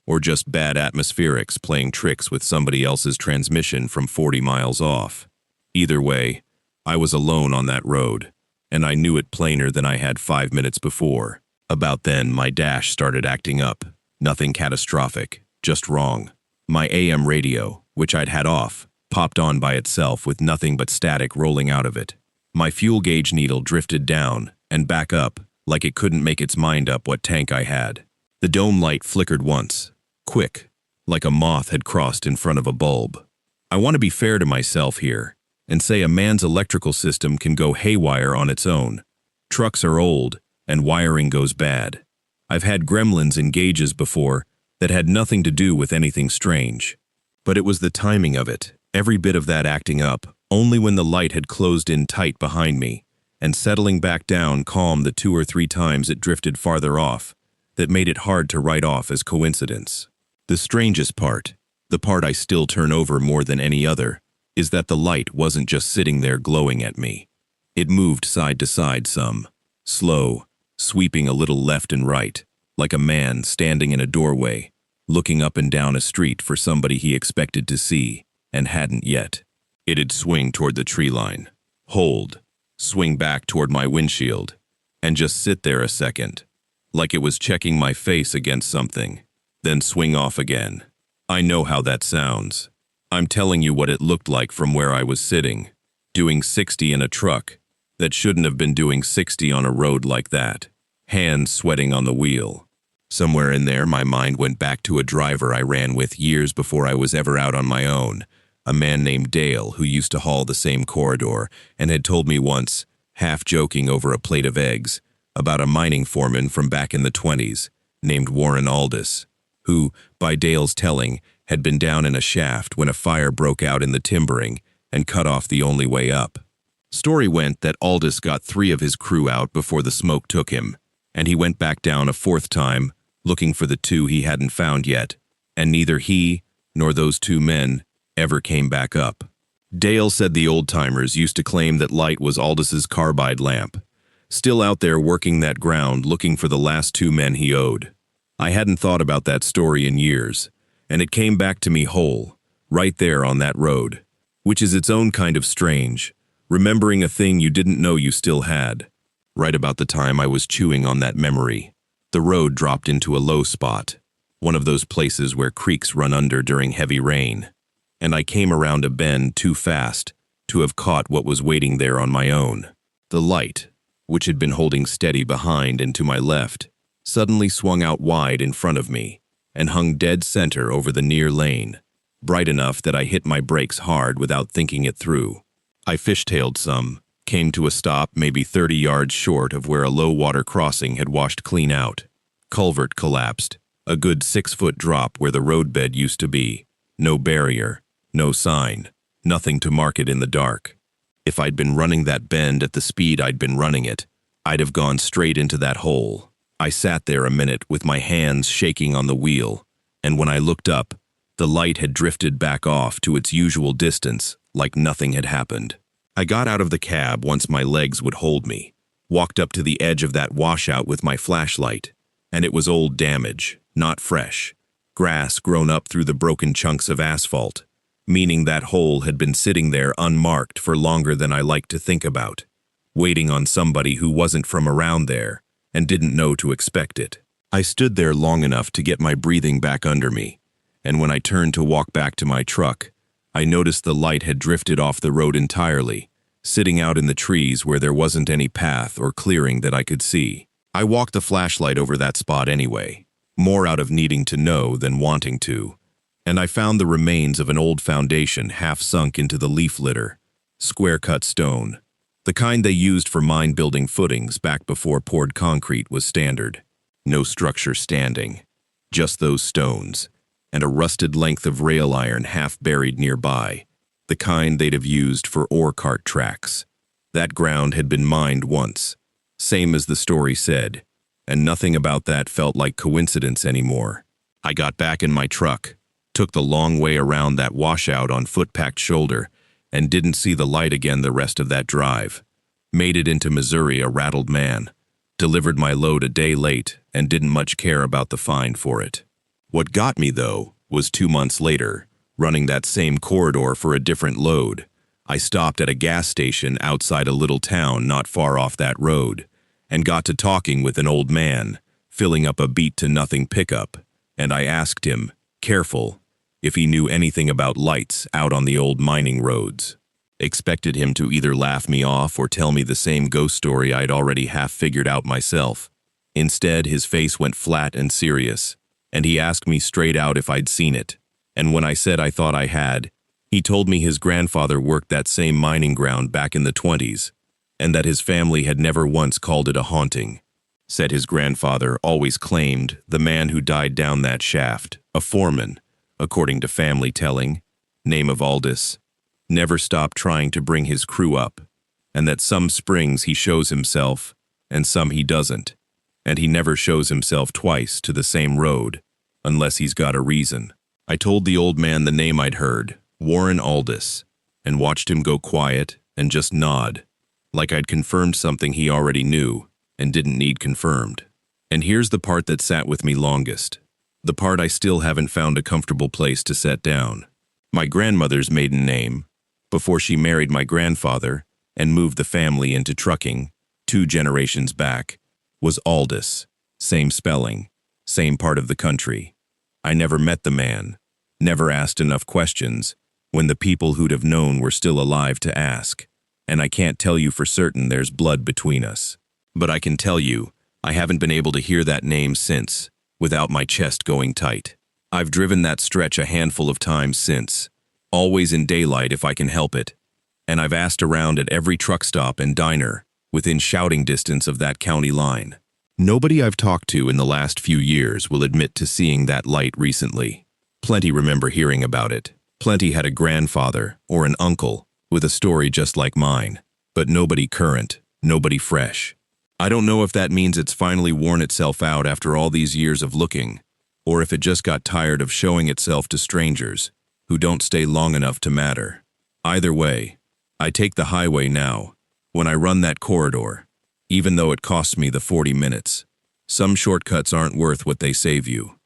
or just bad atmospherics playing tricks with somebody else's transmission from 40 miles off. Either way, I was alone on that road, and I knew it plainer than I had 5 minutes before. About then, my dash started acting up. Nothing catastrophic, just wrong. My AM radio, which I'd had off, popped on by itself with nothing but static rolling out of it. My fuel gauge needle drifted down and back up like it couldn't make its mind up what tank I had. The dome light flickered once, quick, like a moth had crossed in front of a bulb. I want to be fair to myself here and say a man's electrical system can go haywire on its own. Trucks are old, and wiring goes bad. I've had gremlins in gauges before that had nothing to do with anything strange. But it was the timing of it, every bit of that acting up, only when the light had closed in tight behind me, and settling back down calm the 2 or 3 times it drifted farther off, that made it hard to write off as coincidence. The strangest part, the part I still turn over more than any other, is that the light wasn't just sitting there glowing at me. It moved side to side some, slow, sweeping a little left and right, like a man standing in a doorway, looking up and down a street for somebody he expected to see, and hadn't yet. It'd swing toward the tree line, hold, swing back toward my windshield, and just sit there a second, like it was checking my face against something, then swing off again. I know how that sounds. I'm telling you what it looked like from where I was sitting, doing 60 in a truck that shouldn't have been doing 60 on a road like that, hands sweating on the wheel. Somewhere in there, my mind went back to a driver I ran with years before I was ever out on my own, a man named Dale who used to haul the same corridor and had told me once, half joking over a plate of eggs, about a mining foreman from back in the 20s named Warren Aldis, who, by Dale's telling, had been down in a shaft when a fire broke out in the timbering and cut off the only way up. Story went that Aldis got 3 of his crew out before the smoke took him, and he went back down a 4th time, looking for the 2 he hadn't found yet, and neither he nor those 2 men ever came back up. Dale said the old-timers used to claim that light was Aldis's carbide lamp, still out there working that ground looking for the last 2 men he owed. I hadn't thought about that story in years, and it came back to me whole, right there on that road, which is its own kind of strange, remembering a thing you didn't know you still had. Right about the time I was chewing on that memory, the road dropped into a low spot, one of those places where creeks run under during heavy rain, and I came around a bend too fast to have caught what was waiting there on my own. The light, which had been holding steady behind and to my left, suddenly swung out wide in front of me and hung dead center over the near lane, bright enough that I hit my brakes hard without thinking it through. I fishtailed some, came to a stop maybe 30 yards short of where a low-water crossing had washed clean out. Culvert collapsed, a good 6-foot drop where the roadbed used to be. No barrier, no sign, nothing to mark it in the dark. If I'd been running that bend at the speed I'd been running it, I'd have gone straight into that hole. I sat there a minute with my hands shaking on the wheel, and when I looked up, the light had drifted back off to its usual distance, like nothing had happened. I got out of the cab once my legs would hold me, walked up to the edge of that washout with my flashlight, and it was old damage, not fresh. Grass grown up through the broken chunks of asphalt, meaning that hole had been sitting there unmarked for longer than I like to think about, waiting on somebody who wasn't from around there and didn't know to expect it. I stood there long enough to get my breathing back under me, and when I turned to walk back to my truck, I noticed the light had drifted off the road entirely, sitting out in the trees where there wasn't any path or clearing that I could see. I walked the flashlight over that spot anyway, more out of needing to know than wanting to, and I found the remains of an old foundation half sunk into the leaf litter, square-cut stone, the kind they used for mine-building footings back before poured concrete was standard. No structure standing, just those stones, and a rusted length of rail iron half buried nearby, the kind they'd have used for ore cart tracks. That ground had been mined once, same as the story said, and nothing about that felt like coincidence anymore. I got back in my truck, Took the long way around that washout on foot-packed shoulder and didn't see the light again the rest of that drive. Made it into Missouri a rattled man. Delivered my load a day late and didn't much care about the fine for it. What got me, though, was 2 months later, running that same corridor for a different load. I stopped at a gas station outside a little town not far off that road and got to talking with an old man, filling up a beat-to-nothing pickup, and I asked him, careful, if he knew anything about lights out on the old mining roads. Expected him to either laugh me off or tell me the same ghost story I'd already half figured out myself. Instead, his face went flat and serious, and he asked me straight out if I'd seen it. And when I said I thought I had, he told me his grandfather worked that same mining ground back in the 20s, and that his family had never once called it a haunting. Said his grandfather always claimed the man who died down that shaft, a foreman, according to family telling, name of Aldous, never stopped trying to bring his crew up, and that some springs he shows himself, and some he doesn't, and he never shows himself twice to the same road, unless he's got a reason. I told the old man the name I'd heard, Warren Aldous, and watched him go quiet and just nod, like I'd confirmed something he already knew and didn't need confirmed. And here's the part that sat with me longest, the part I still haven't found a comfortable place to set down. My grandmother's maiden name, before she married my grandfather and moved the family into trucking 2 generations back, was Aldous, same spelling, same part of the country. I never met the man, never asked enough questions when the people who'd have known were still alive to ask, and I can't tell you for certain there's blood between us. But I can tell you, I haven't been able to hear that name since, without my chest going tight. I've driven that stretch a handful of times since, always in daylight if I can help it, and I've asked around at every truck stop and diner within shouting distance of that county line. Nobody I've talked to in the last few years will admit to seeing that light recently. Plenty remember hearing about it. Plenty had a grandfather or an uncle with a story just like mine, but nobody current, nobody fresh. I don't know if that means it's finally worn itself out after all these years of looking, or if it just got tired of showing itself to strangers who don't stay long enough to matter. Either way, I take the highway now when I run that corridor, even though it costs me the 40 minutes. Some shortcuts aren't worth what they save you.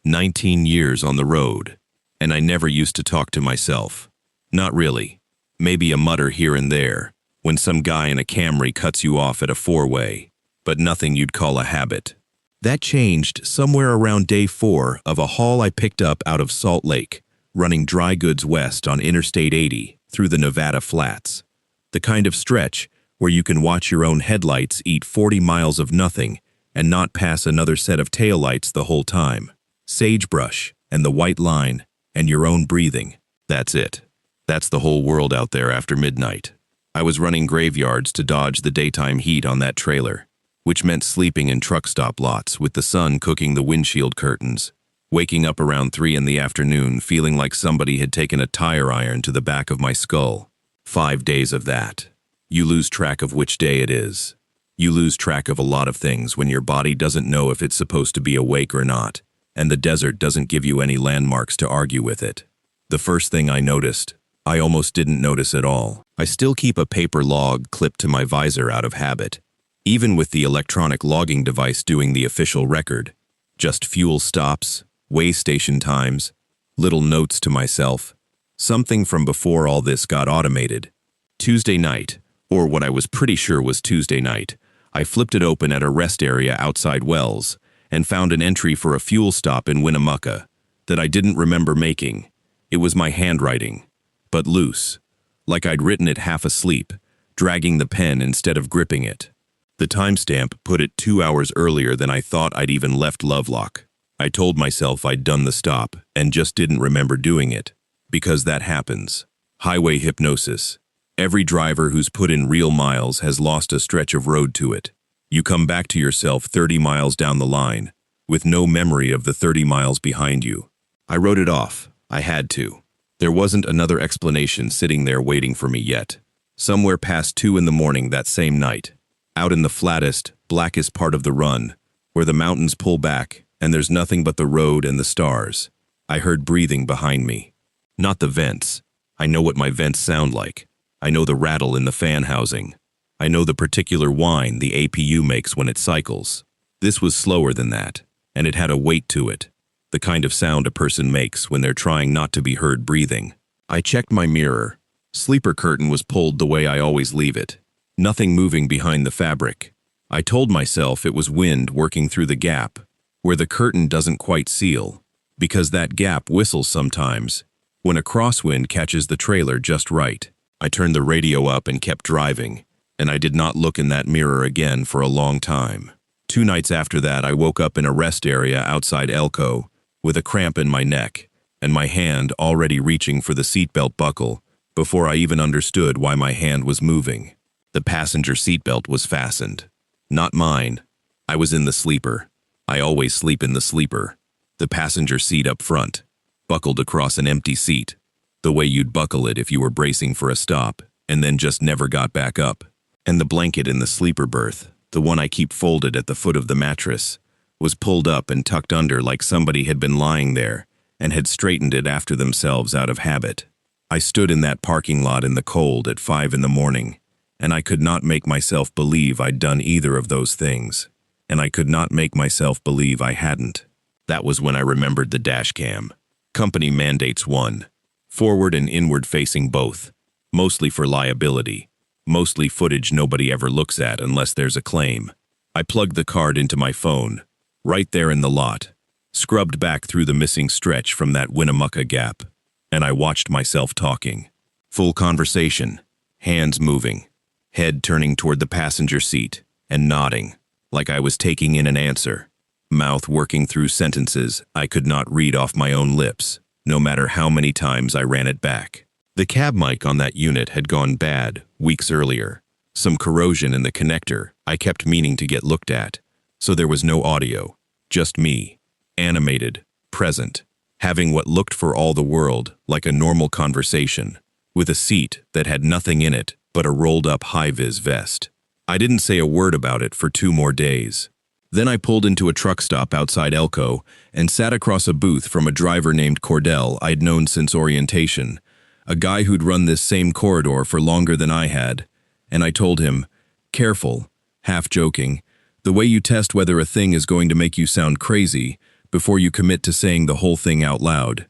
19 years on the road, and I never used to talk to myself. Not really. Maybe a mutter here and there, when some guy in a Camry cuts you off at a 4-way, but nothing you'd call a habit. That changed somewhere around day 4 of a haul I picked up out of Salt Lake, running dry goods west on Interstate 80 through the Nevada flats. The kind of stretch where you can watch your own headlights eat 40 miles of nothing and not pass another set of taillights the whole time. Sagebrush and the white line and your own breathing. That's it. That's the whole world out there after midnight. I was running graveyards to dodge the daytime heat on that trailer, which meant sleeping in truck stop lots with the sun cooking the windshield curtains, waking up around 3 in the afternoon feeling like somebody had taken a tire iron to the back of my skull. 5 days of that. You lose track of which day it is. You lose track of a lot of things when your body doesn't know if it's supposed to be awake or not, and the desert doesn't give you any landmarks to argue with it. The first thing I noticed, I almost didn't notice at all. I still keep a paper log clipped to my visor out of habit, even with the electronic logging device doing the official record. Just fuel stops, way station times, little notes to myself. Something from before all this got automated. Tuesday night, or what I was pretty sure was Tuesday night, I flipped it open at a rest area outside Wells and found an entry for a fuel stop in Winnemucca that I didn't remember making. It was my handwriting, but loose, like I'd written it half asleep, dragging the pen instead of gripping it. The timestamp put it 2 hours earlier than I thought I'd even left Lovelock. I told myself I'd done the stop and just didn't remember doing it, because that happens. Highway hypnosis. Every driver who's put in real miles has lost a stretch of road to it. You come back to yourself 30 miles down the line, with no memory of the 30 miles behind you. I wrote it off. I had to. There wasn't another explanation sitting there waiting for me yet. Somewhere past 2 in the morning that same night, out in the flattest, blackest part of the run, where the mountains pull back and there's nothing but the road and the stars. I heard breathing behind me. Not the vents. I know what my vents sound like. I know the rattle in the fan housing. I know the particular whine the APU makes when it cycles. This was slower than that, and it had a weight to it, the kind of sound a person makes when they're trying not to be heard breathing. I checked my mirror. Sleeper curtain was pulled the way I always leave it. Nothing moving behind the fabric. I told myself it was wind working through the gap, where the curtain doesn't quite seal, because that gap whistles sometimes, when a crosswind catches the trailer just right. I turned the radio up and kept driving, and I did not look in that mirror again for a long time. 2 nights after that, I woke up in a rest area outside Elko, with a cramp in my neck, and my hand already reaching for the seatbelt buckle, before I even understood why my hand was moving. The passenger seatbelt was fastened. Not mine. I was in the sleeper. I always sleep in the sleeper. The passenger seat up front, buckled across an empty seat, the way you'd buckle it if you were bracing for a stop, and then just never got back up. And the blanket in the sleeper berth, the one I keep folded at the foot of the mattress, was pulled up and tucked under like somebody had been lying there and had straightened it after themselves out of habit. I stood in that parking lot in the cold at 5 in the morning, and I could not make myself believe I'd done either of those things, and I could not make myself believe I hadn't. That was when I remembered the dash cam. Company mandates one. Forward and inward facing both. Mostly for liability. Mostly footage nobody ever looks at unless there's a claim. I plugged the card into my phone, right there in the lot, scrubbed back through the missing stretch from that Winnemucca gap, and I watched myself talking. Full conversation, hands moving, head turning toward the passenger seat, and nodding, like I was taking in an answer, mouth working through sentences I could not read off my own lips, no matter how many times I ran it back. The cab mic on that unit had gone bad weeks earlier. Some corrosion in the connector I kept meaning to get looked at, so there was no audio, just me, animated, present, having what looked for all the world like a normal conversation, with a seat that had nothing in it but a rolled-up high-vis vest. I didn't say a word about it for 2 more days. Then I pulled into a truck stop outside Elko and sat across a booth from a driver named Cordell I'd known since orientation, a guy who'd run this same corridor for longer than I had, and I told him, "Careful," half joking, "the way you test whether a thing is going to make you sound crazy before you commit to saying the whole thing out loud."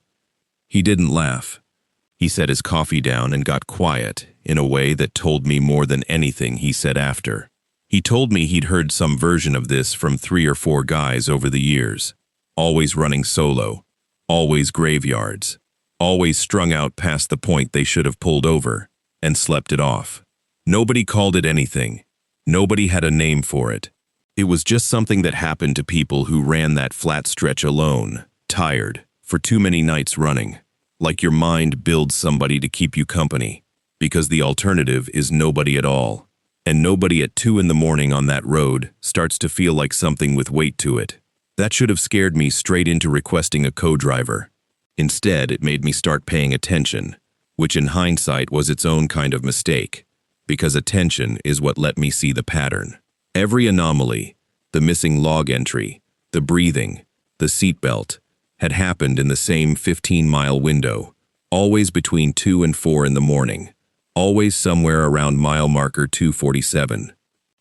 He didn't laugh. He set his coffee down and got quiet in a way that told me more than anything he said after. He told me he'd heard some version of this from 3 or 4 guys over the years, always running solo, always graveyards, always strung out past the point they should have pulled over, and slept it off. Nobody called it anything. Nobody had a name for it. It was just something that happened to people who ran that flat stretch alone, tired, for too many nights running. Like your mind builds somebody to keep you company, because the alternative is nobody at all. And nobody at 2 in the morning on that road starts to feel like something with weight to it. That should have scared me straight into requesting a co-driver. Instead, it made me start paying attention, which in hindsight was its own kind of mistake, because attention is what let me see the pattern. Every anomaly, the missing log entry, the breathing, the seatbelt, had happened in the same 15-mile window, always between 2 and 4 in the morning, always somewhere around mile marker 247.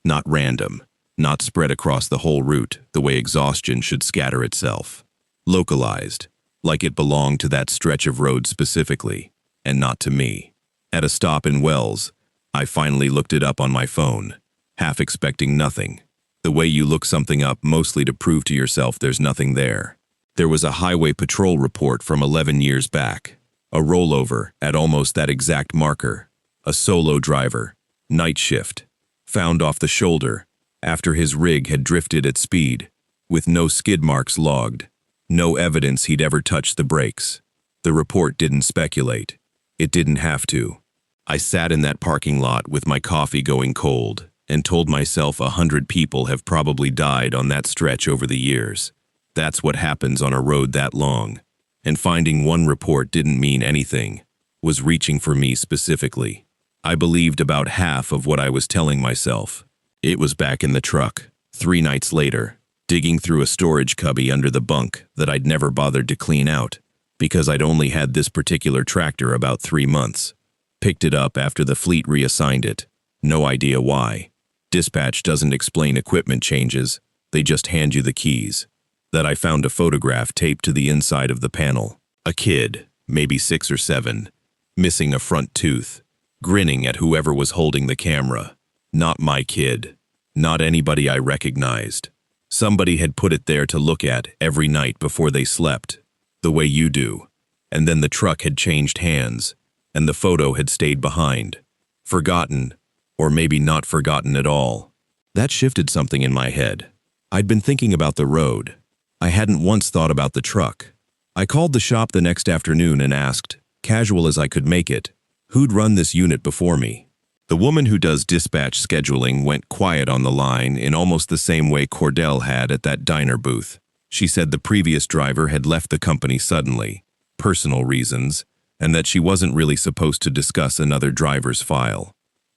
Not random, not spread across the whole route the way exhaustion should scatter itself. Localized, like it belonged to that stretch of road specifically, and not to me. At a stop in Wells, I finally looked it up on my phone, half expecting nothing. The way you look something up mostly to prove to yourself there's nothing there. There was a highway patrol report from 11 years back, a rollover at almost that exact marker, a solo driver, night shift, found off the shoulder after his rig had drifted at speed, with no skid marks logged, no evidence he'd ever touched the brakes. The report didn't speculate. It didn't have to. I sat in that parking lot with my coffee going cold and told myself 100 people have probably died on that stretch over the years. That's what happens on a road that long. And finding one report didn't mean anything, was reaching for me specifically. I believed about half of what I was telling myself. It was back in the truck, 3 nights later, digging through a storage cubby under the bunk that I'd never bothered to clean out, because I'd only had this particular tractor about 3 months. Picked it up after the fleet reassigned it. No idea why. Dispatch doesn't explain equipment changes, they just hand you the keys. That I found a photograph taped to the inside of the panel. A kid, maybe 6 or 7, missing a front tooth, grinning at whoever was holding the camera. Not my kid. Not anybody I recognized. Somebody had put it there to look at every night before they slept, the way you do. And then the truck had changed hands, and the photo had stayed behind. Forgotten, or maybe not forgotten at all. That shifted something in my head. I'd been thinking about the road. I hadn't once thought about the truck. I called the shop the next afternoon and asked, casual as I could make it, who'd run this unit before me. The woman who does dispatch scheduling went quiet on the line in almost the same way Cordell had at that diner booth. She said the previous driver had left the company suddenly, personal reasons, and that she wasn't really supposed to discuss another driver's file.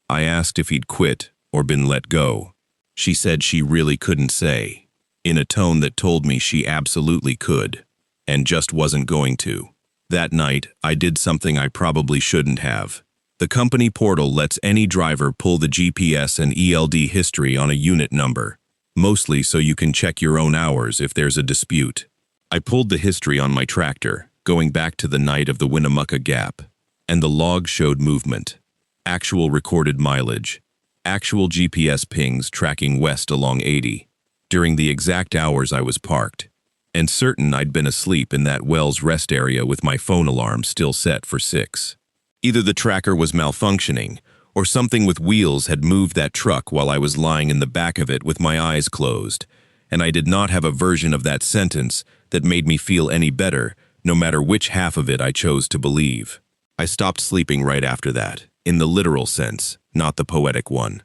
I asked if he'd quit or been let go. She said she really couldn't say, in a tone that told me she absolutely could, and just wasn't going to. That night, I did something I probably shouldn't have. The company portal lets any driver pull the GPS and ELD history on a unit number, mostly so you can check your own hours if there's a dispute. I pulled the history on my tractor, going back to the night of the Winnemucca Gap, and the log showed movement, actual recorded mileage, actual GPS pings tracking west along 80, during the exact hours I was parked, and certain I'd been asleep in that Wells rest area with my phone alarm still set for 6. Either the tracker was malfunctioning, or something with wheels had moved that truck while I was lying in the back of it with my eyes closed, and I did not have a version of that sentence that made me feel any better, no matter which half of it I chose to believe. I stopped sleeping right after that, in the literal sense, not the poetic one.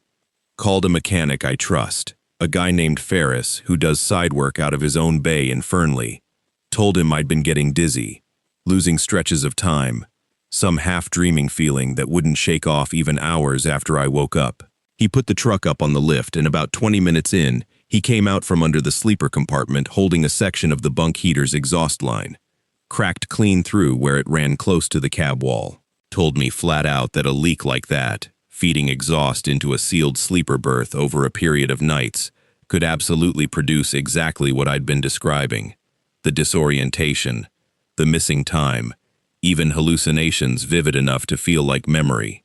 Called a mechanic I trust, a guy named Ferris who does side work out of his own bay in Fernley. Told him I'd been getting dizzy, losing stretches of time, some half-dreaming feeling that wouldn't shake off even hours after I woke up. He put the truck up on the lift, and about 20 minutes in, he came out from under the sleeper compartment holding a section of the bunk heater's exhaust line, cracked clean through where it ran close to the cab wall. Told me flat out that a leak like that, feeding exhaust into a sealed sleeper berth over a period of nights, could absolutely produce exactly what I'd been describing. The disorientation, the missing time, even hallucinations vivid enough to feel like memory.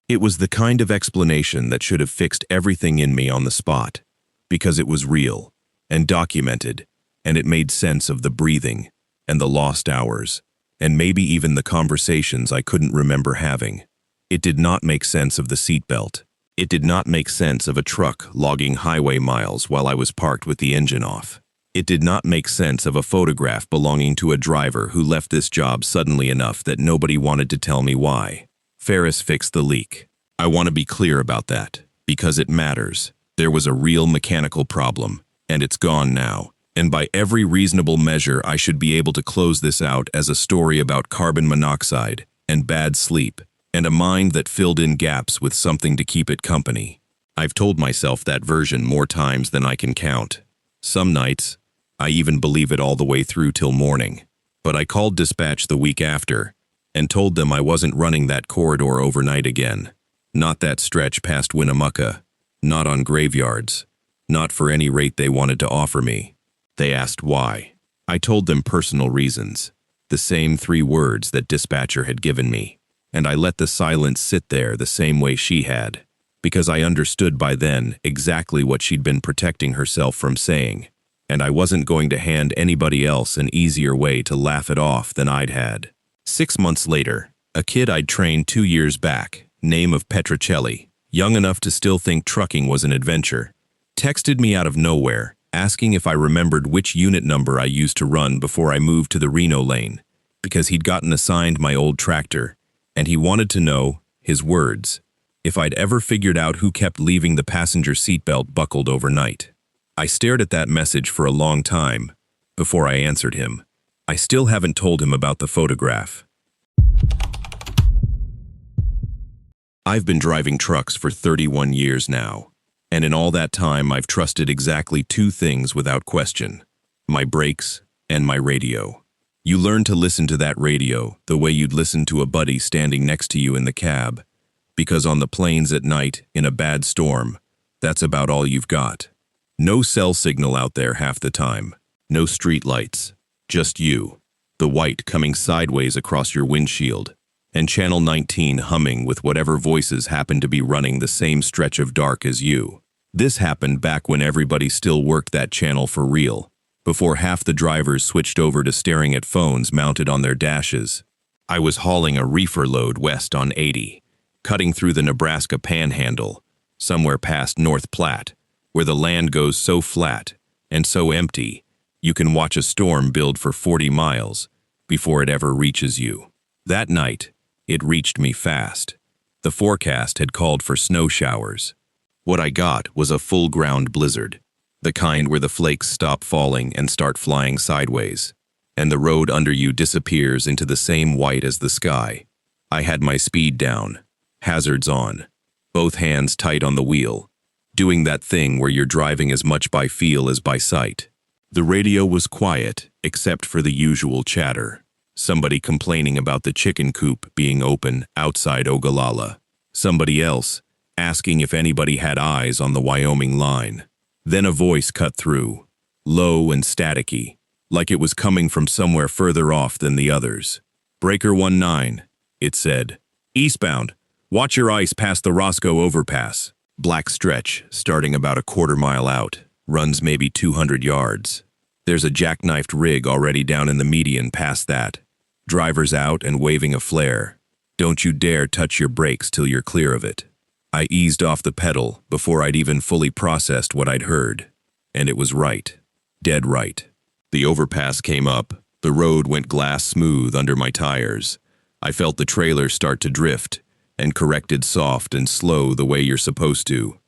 It was the kind of explanation that should have fixed everything in me on the spot, because it was real and documented, and it made sense of the breathing and the lost hours, and maybe even the conversations I couldn't remember having. It did not make sense of the seatbelt. It did not make sense of a truck logging highway miles while I was parked with the engine off. It did not make sense of a photograph belonging to a driver who left this job suddenly enough that nobody wanted to tell me why. Ferris fixed the leak. I want to be clear about that, because it matters. There was a real mechanical problem, and it's gone now. And by every reasonable measure, I should be able to close this out as a story about carbon monoxide and bad sleep, and a mind that filled in gaps with something to keep it company. I've told myself that version more times than I can count. Some nights, I even believe it all the way through till morning. But I called dispatch the week after and told them I wasn't running that corridor overnight again. Not that stretch past Winnemucca. Not on graveyards. Not for any rate they wanted to offer me. They asked why. I told them personal reasons. The same 3 words that dispatcher had given me. And I let the silence sit there the same way she had, because I understood by then exactly what she'd been protecting herself from saying, and I wasn't going to hand anybody else an easier way to laugh it off than I'd had. 6 months later, a kid I'd trained 2 years back, name of Petrocelli, young enough to still think trucking was an adventure, texted me out of nowhere, asking if I remembered which unit number I used to run before I moved to the Reno lane, because he'd gotten assigned my old tractor, and he wanted to know, his words, if I'd ever figured out who kept leaving the passenger seatbelt buckled overnight. I stared at that message for a long time before I answered him. I still haven't told him about the photograph. I've been driving trucks for 31 years now. And in all that time, I've trusted exactly two things without question: my brakes and my radio. You learn to listen to that radio the way you'd listen to a buddy standing next to you in the cab, because on the plains at night, in a bad storm, that's about all you've got. No cell signal out there half the time, no street lights, just you, the white coming sideways across your windshield, and Channel 19 humming with whatever voices happen to be running the same stretch of dark as you. This happened back when everybody still worked that channel for real, before half the drivers switched over to staring at phones mounted on their dashes. I was hauling a reefer load west on 80, cutting through the Nebraska Panhandle, somewhere past North Platte, where the land goes so flat and so empty, you can watch a storm build for 40 miles before it ever reaches you. That night, it reached me fast. The forecast had called for snow showers. What I got was a full-ground blizzard, the kind where the flakes stop falling and start flying sideways, and the road under you disappears into the same white as the sky. I had my speed down, hazards on, both hands tight on the wheel, doing that thing where you're driving as much by feel as by sight. The radio was quiet, except for the usual chatter. Somebody complaining about the chicken coop being open outside Ogallala. Somebody else asking if anybody had eyes on the Wyoming line. Then a voice cut through, low and staticky, like it was coming from somewhere further off than the others. "Breaker 19, it said. "Eastbound. Watch your ice past the Roscoe overpass." Black stretch, starting about a quarter-mile out, runs maybe 200 yards. There's a jackknifed rig already down in the median past that. Drivers out and waving a flare. Don't you dare touch your brakes till you're clear of it. I eased off the pedal before I'd even fully processed what I'd heard. And it was right. Dead right. The overpass came up. The road went glass smooth under my tires. I felt the trailer start to drift, and corrected soft and slow the way you're supposed to.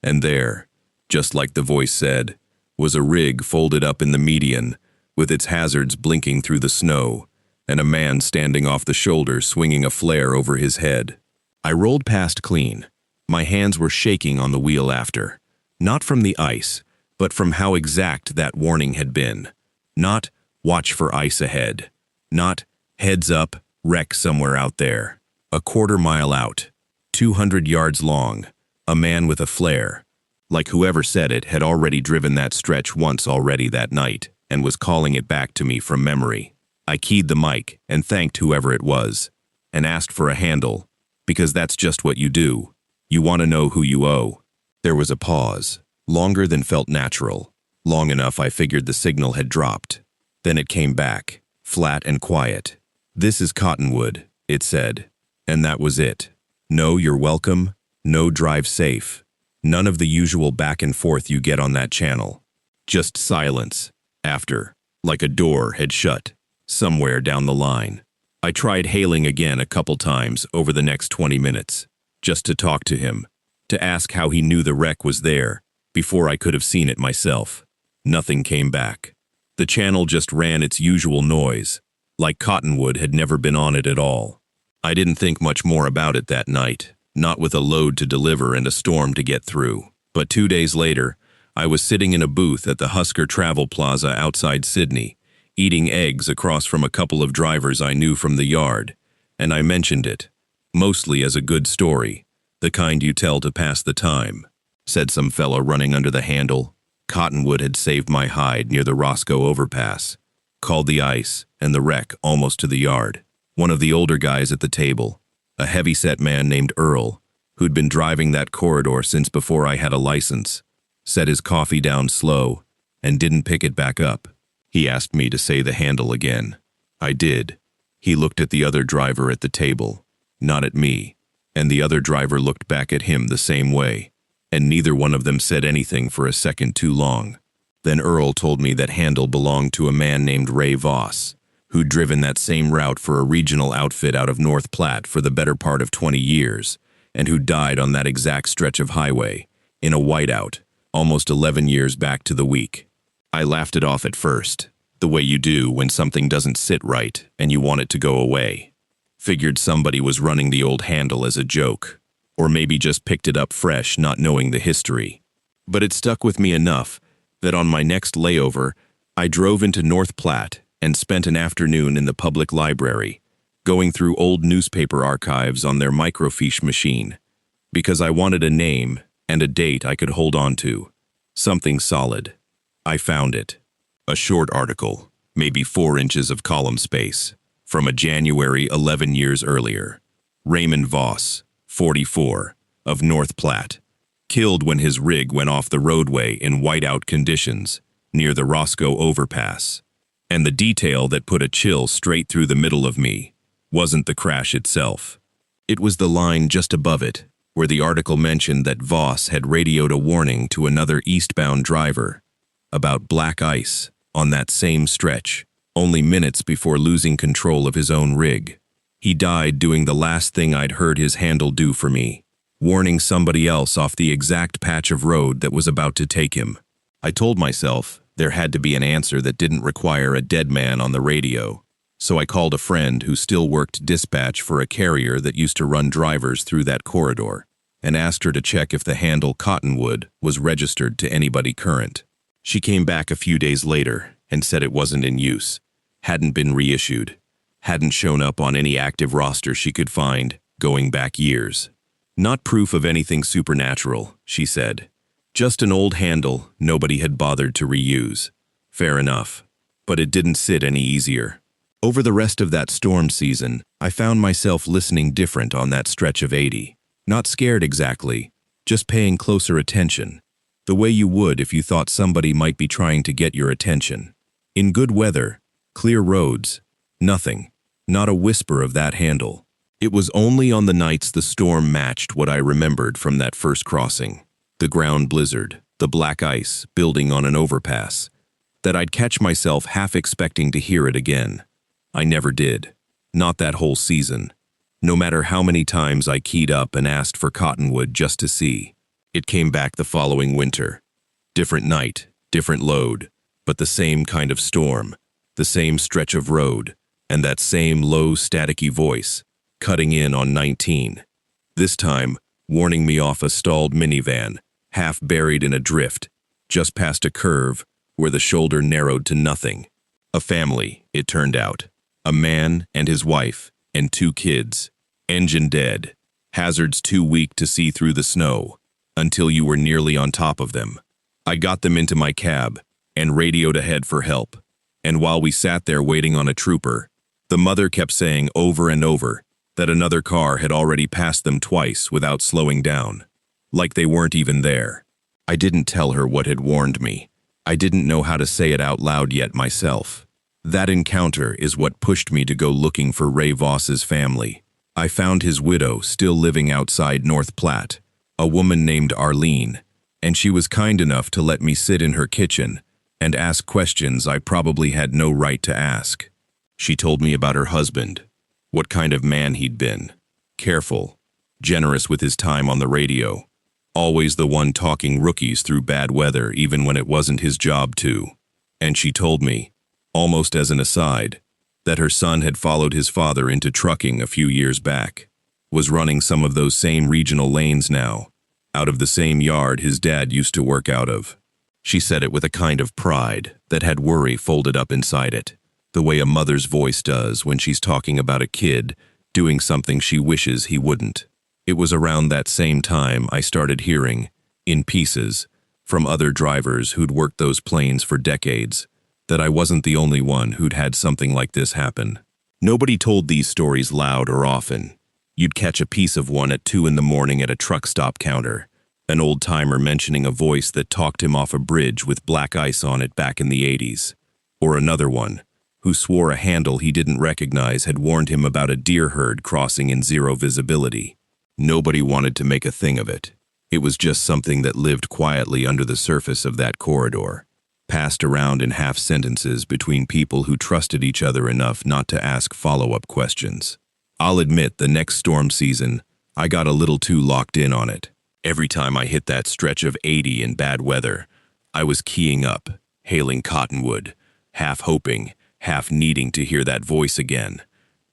And there, just like the voice said, was a rig folded up in the median, with its hazards blinking through the snow, and a man standing off the shoulder swinging a flare over his head. I rolled past clean. My hands were shaking on the wheel after. Not from the ice, but from how exact that warning had been. Not, "Watch for ice ahead." Not, "Heads up, wreck somewhere out there." A quarter-mile out, 200 yards long, a man with a flare, like whoever said it had already driven that stretch once already that night and was calling it back to me from memory. I keyed the mic and thanked whoever it was, and asked for a handle, because that's just what you do. You want to know who you owe. There was a pause, longer than felt natural, long enough I figured the signal had dropped. Then it came back, flat and quiet. "This is Cottonwood," it said, and that was it. No "you're welcome," no "drive safe." None of the usual back and forth you get on that channel. Just silence, after, like a door had shut, somewhere down the line. I tried hailing again a couple times over the next 20 minutes, just to talk to him, to ask how he knew the wreck was there, before I could have seen it myself. Nothing came back. The channel just ran its usual noise, like Cottonwood had never been on it at all. I didn't think much more about it that night, not with a load to deliver and a storm to get through. But 2 days later, I was sitting in a booth at the Husker Travel Plaza outside Sydney, eating eggs across from a couple of drivers I knew from the yard, and I mentioned it, mostly as a good story, the kind you tell to pass the time. Said some fellow running under the handle, "Cottonwood had saved my hide near the Roscoe overpass." Called the ice and the wreck almost to the yard. One of the older guys at the table, a heavy-set man named Earl, who'd been driving that corridor since before I had a license, set his coffee down slow and didn't pick it back up. He asked me to say the handle again. I did. He looked at the other driver at the table, not at me, and the other driver looked back at him the same way, and neither one of them said anything for a second too long. Then Earl told me that handle belonged to a man named Ray Voss, who'd driven that same route for a regional outfit out of North Platte for the better part of 20 years, and who died on that exact stretch of highway, in a whiteout, almost 11 years back to the week. I laughed it off at first, the way you do when something doesn't sit right and you want it to go away. Figured somebody was running the old handle as a joke, or maybe just picked it up fresh not knowing the history. But it stuck with me enough that on my next layover, I drove into North Platte and spent an afternoon in the public library, going through old newspaper archives on their microfiche machine, because I wanted a name and a date I could hold on to. Something solid. I found it. A short article, maybe 4 inches of column space, from a January 11 years earlier. Raymond Voss, 44, of North Platte, killed when his rig went off the roadway in whiteout conditions near the Roscoe Overpass. And the detail that put a chill straight through the middle of me wasn't the crash itself. It was the line just above it, where the article mentioned that Voss had radioed a warning to another eastbound driver about black ice on that same stretch, only minutes before losing control of his own rig. He died doing the last thing I'd heard his handle do for me, warning somebody else off the exact patch of road that was about to take him. I told myself there had to be an answer that didn't require a dead man on the radio, so I called a friend who still worked dispatch for a carrier that used to run drivers through that corridor, and asked her to check if the handle Cottonwood was registered to anybody current. She came back a few days later and said it wasn't in use, hadn't been reissued, hadn't shown up on any active roster she could find, going back years. Not proof of anything supernatural, she said. Just an old handle nobody had bothered to reuse. Fair enough. But it didn't sit any easier. Over the rest of that storm season, I found myself listening different on that stretch of 80. Not scared exactly, just paying closer attention. The way you would if you thought somebody might be trying to get your attention. In good weather, clear roads, nothing. Not a whisper of that handle. It was only on the nights the storm matched what I remembered from that first crossing, the ground blizzard, the black ice building on an overpass, that I'd catch myself half expecting to hear it again. I never did. Not that whole season. No matter how many times I keyed up and asked for Cottonwood just to see. It came back the following winter. Different night, different load, but the same kind of storm, the same stretch of road, and that same low, staticky voice, cutting in on 19. This time, warning me off a stalled minivan, half buried in a drift, just past a curve where the shoulder narrowed to nothing. A family, it turned out. A man and his wife, and 2 kids. Engine dead. Hazards too weak to see through the snow, until you were nearly on top of them. I got them into my cab and radioed ahead for help. And while we sat there waiting on a trooper, the mother kept saying over and over that another car had already passed them twice without slowing down, like they weren't even there. I didn't tell her what had warned me. I didn't know how to say it out loud yet myself. That encounter is what pushed me to go looking for Ray Voss's family. I found his widow still living outside North Platte, a woman named Arlene, and she was kind enough to let me sit in her kitchen and ask questions I probably had no right to ask. She told me about her husband, what kind of man he'd been. Careful, generous with his time on the radio, always the one talking rookies through bad weather even when it wasn't his job to. And she told me, almost as an aside, that her son had followed his father into trucking a few years back, was running some of those same regional lanes now, out of the same yard his dad used to work out of. She said it with a kind of pride that had worry folded up inside it, the way a mother's voice does when she's talking about a kid doing something she wishes he wouldn't. It was around that same time I started hearing, in pieces, from other drivers who'd worked those planes for decades, that I wasn't the only one who'd had something like this happen. Nobody told these stories loud or often. You'd catch a piece of one at 2 in the morning at a truck stop counter, an old-timer mentioning a voice that talked him off a bridge with black ice on it back in the 80s, or another one who swore a handle he didn't recognize had warned him about a deer herd crossing in zero visibility. Nobody wanted to make a thing of it. It was just something that lived quietly under the surface of that corridor, passed around in half sentences between people who trusted each other enough not to ask follow-up questions. I'll admit the next storm season, I got a little too locked in on it. Every time I hit that stretch of 80 in bad weather, I was keying up, hailing Cottonwood, half hoping, half needing to hear that voice again.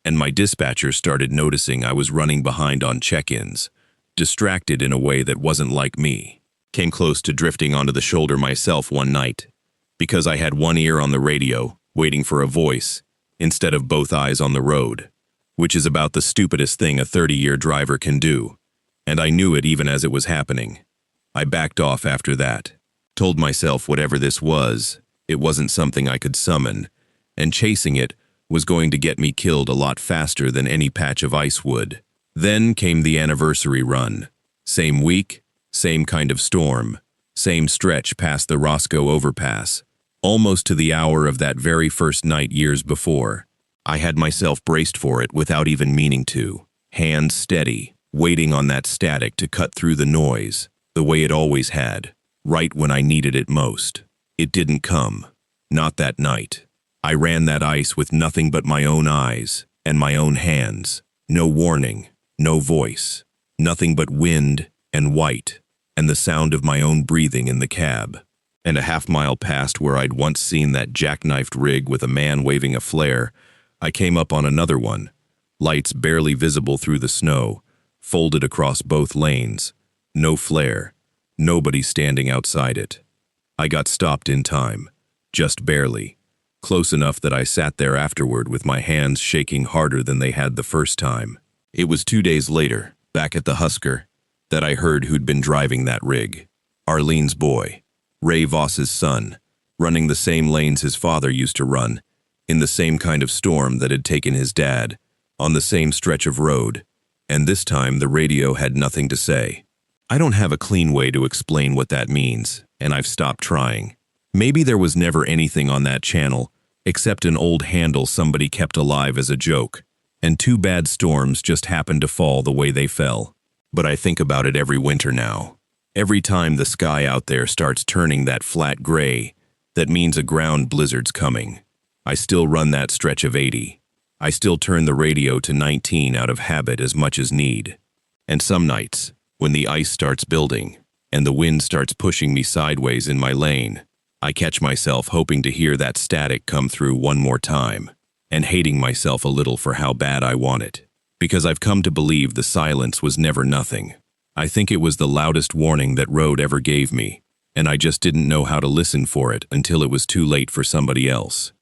And my dispatcher started noticing I was running behind on check-ins, distracted in a way that wasn't like me. Came close to drifting onto the shoulder myself one night, because I had one ear on the radio, waiting for a voice, instead of both eyes on the road, which is about the stupidest thing a 30-year driver can do, and I knew it even as it was happening. I backed off after that, told myself whatever this was, it wasn't something I could summon, and chasing it was going to get me killed a lot faster than any patch of ice would. Then came the anniversary run. Same week, same kind of storm, same stretch past the Roscoe overpass, almost to the hour of that very first night years before. I had myself braced for it without even meaning to, hands steady, waiting on that static to cut through the noise, the way it always had, right when I needed it most. It didn't come. Not that night. I ran that ice with nothing but my own eyes and my own hands. No warning, no voice, nothing but wind and white, and the sound of my own breathing in the cab. And a half-mile past where I'd once seen that jackknifed rig with a man waving a flare, I came up on another one, lights barely visible through the snow, folded across both lanes, no flare, nobody standing outside it. I got stopped in time, just barely, close enough that I sat there afterward with my hands shaking harder than they had the first time. It was 2 days later, back at the Husker, that I heard who'd been driving that rig. Arlene's boy, Ray Voss's son, running the same lanes his father used to run, in the same kind of storm that had taken his dad, on the same stretch of road, and this time the radio had nothing to say. I don't have a clean way to explain what that means, and I've stopped trying. Maybe there was never anything on that channel, except an old handle somebody kept alive as a joke, and 2 bad storms just happened to fall the way they fell. But I think about it every winter now. Every time the sky out there starts turning that flat gray, that means a ground blizzard's coming. I still run that stretch of 80. I still turn the radio to 19 out of habit as much as need. And some nights, when the ice starts building, and the wind starts pushing me sideways in my lane, I catch myself hoping to hear that static come through one more time, and hating myself a little for how bad I want it. Because I've come to believe the silence was never nothing. I think it was the loudest warning that road ever gave me, and I just didn't know how to listen for it until it was too late for somebody else.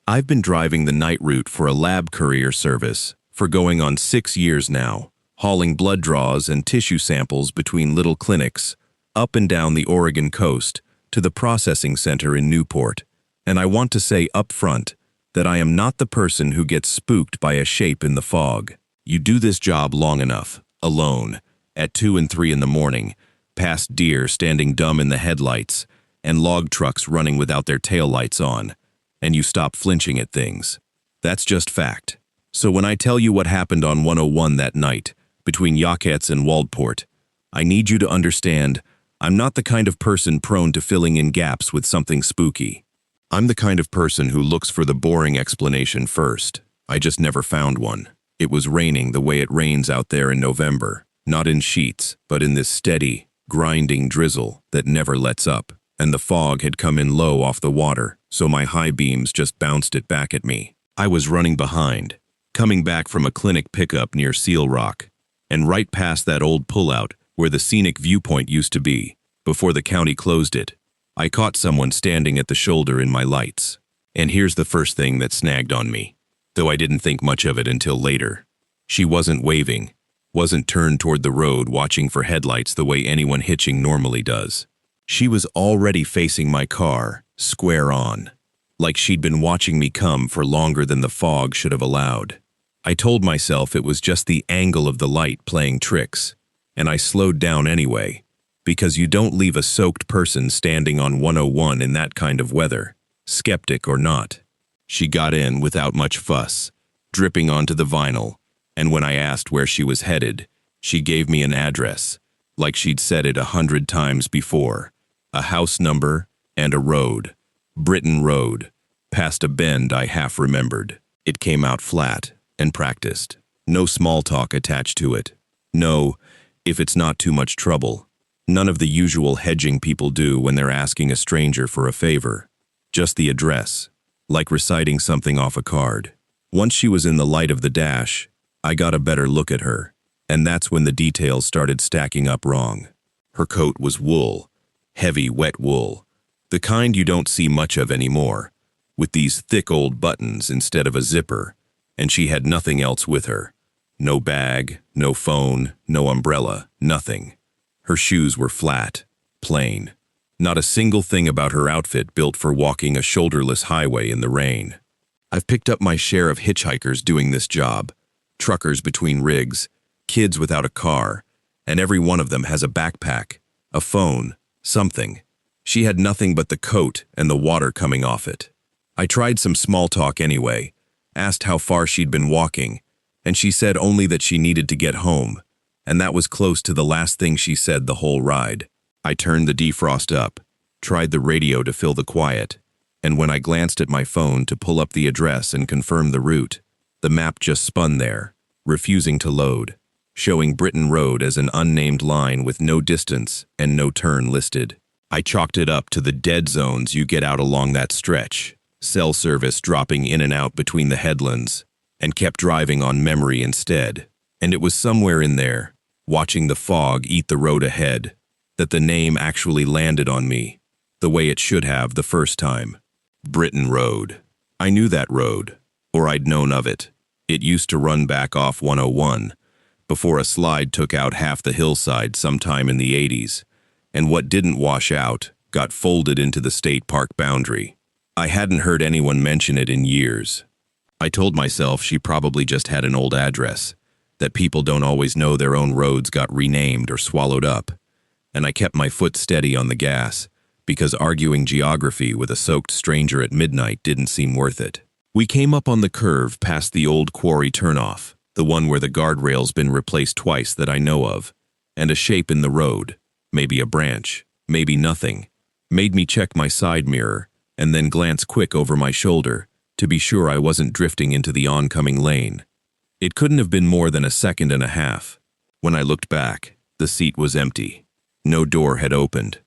I've been driving the night route for a lab courier service for going on 6 years now, hauling blood draws and tissue samples between little clinics, up and down the Oregon coast to the processing center in Newport, and I want to say up front that I am not the person who gets spooked by a shape in the fog. You do this job long enough, alone, at 2 and 3 in the morning, past deer standing dumb in the headlights, and log trucks running without their taillights on, and you stop flinching at things. That's just fact. So when I tell you what happened on 101 that night, between Yaquet's and Waldport, I need you to understand I'm not the kind of person prone to filling in gaps with something spooky. I'm the kind of person who looks for the boring explanation first. I just never found one. It was raining the way it rains out there in November, not in sheets, but in this steady, grinding drizzle that never lets up, and the fog had come in low off the water, so my high beams just bounced it back at me. I was running behind, coming back from a clinic pickup near Seal Rock, and right past that old pullout where the scenic viewpoint used to be, before the county closed it, I caught someone standing at the shoulder in my lights. And here's the first thing that snagged on me, though I didn't think much of it until later. She wasn't waving, wasn't turned toward the road watching for headlights the way anyone hitching normally does. She was already facing my car, square on, like she'd been watching me come for longer than the fog should have allowed. I told myself it was just the angle of the light playing tricks, and I slowed down anyway, because you don't leave a soaked person standing on 101 in that kind of weather, skeptic or not. She got in without much fuss, dripping onto the vinyl, and when I asked where she was headed, she gave me an address, like she'd said it 100 times before, a house number and a road, Britain Road, past a bend I half remembered. It came out flat and practiced, no small talk attached to it. No, if it's not too much trouble. None of the usual hedging people do when they're asking a stranger for a favor. Just the address, like reciting something off a card. Once she was in the light of the dash, I got a better look at her, And that's when the details started stacking up wrong. Her coat was wool, heavy, wet wool, the kind you don't see much of anymore, with these thick old buttons instead of a zipper, and she had nothing else with her. No bag, no phone, no umbrella, nothing. Her shoes were flat, plain. Not a single thing about her outfit built for walking a shoulderless highway in the rain. I've picked up my share of hitchhikers doing this job, truckers between rigs, kids without a car, and every one of them has a backpack, a phone, something. She had nothing but the coat and the water coming off it. I tried some small talk anyway, asked how far she'd been walking, and she said only that she needed to get home, and that was close to the last thing she said the whole ride. I turned the defrost up, tried the radio to fill the quiet, and when I glanced at my phone to pull up the address and confirm the route, the map just spun there, refusing to load, showing Britton Road as an unnamed line with no distance and no turn listed. I chalked it up to the dead zones you get out along that stretch, cell service dropping in and out between the headlands, and kept driving on memory instead. And it was somewhere in there, watching the fog eat the road ahead, that the name actually landed on me, the way it should have the first time. Britton Road. I knew that road, or I'd known of it. It used to run back off 101, before a slide took out half the hillside sometime in the 80s, and what didn't wash out got folded into the state park boundary. I hadn't heard anyone mention it in years. I told myself she probably just had an old address, that people don't always know their own roads got renamed or swallowed up, and I kept my foot steady on the gas, because arguing geography with a soaked stranger at midnight didn't seem worth it. We came up on the curve past the old quarry turnoff, the one where the guardrail's been replaced twice that I know of, and a shape in the road, maybe a branch, maybe nothing, made me check my side mirror and then glance quick over my shoulder to be sure I wasn't drifting into the oncoming lane. It couldn't have been more than a second and a half. When I looked back, the seat was empty. No door had opened.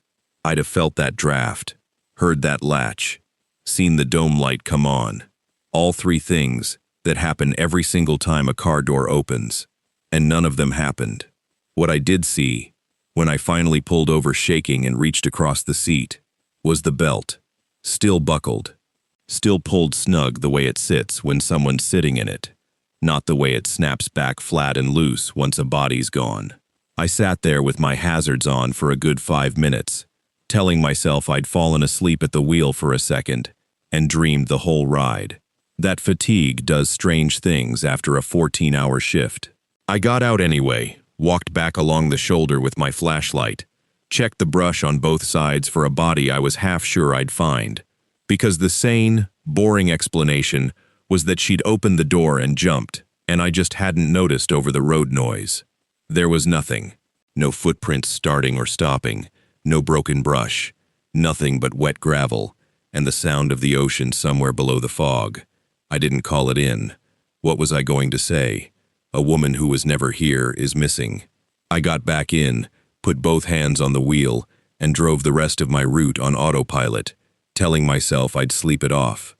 I'd have felt that draft, heard that latch, seen the dome light come on. All three things that happen every single time a car door opens, and none of them happened. What I did see, when I finally pulled over shaking and reached across the seat, was the belt, still buckled, still pulled snug the way it sits when someone's sitting in it, not the way it snaps back flat and loose once a body's gone. I sat there with my hazards on for a good 5 minutes, telling myself I'd fallen asleep at the wheel for a second and dreamed the whole ride. That fatigue does strange things after a 14-hour shift. I got out anyway, walked back along the shoulder with my flashlight, checked the brush on both sides for a body I was half sure I'd find, because the sane, boring explanation was that she'd opened the door and jumped, and I just hadn't noticed over the road noise. There was nothing. No footprints starting or stopping, no broken brush, nothing but wet gravel, and the sound of the ocean somewhere below the fog. I didn't call it in. What was I going to say? A woman who was never here is missing. I got back in, put both hands on the wheel, and drove the rest of my route on autopilot, telling myself I'd sleep it off.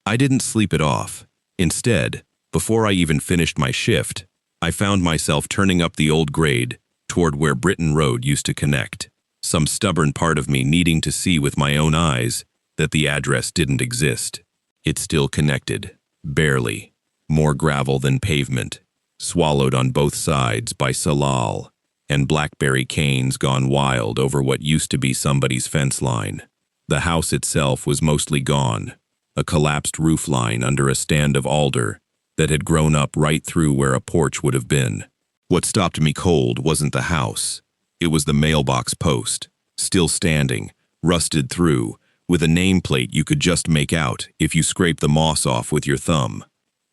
I didn't sleep it off. Instead, before I even finished my shift, I found myself turning up the old grade toward where Britton Road used to connect, some stubborn part of me needing to see with my own eyes that the address didn't exist. It still connected, barely, more gravel than pavement, swallowed on both sides by salal, and blackberry canes gone wild over what used to be somebody's fence line. The house itself was mostly gone, a collapsed roof line under a stand of alder that had grown up right through where a porch would have been. What stopped me cold wasn't the house. It was the mailbox post, still standing, rusted through, with a nameplate you could just make out if you scraped the moss off with your thumb.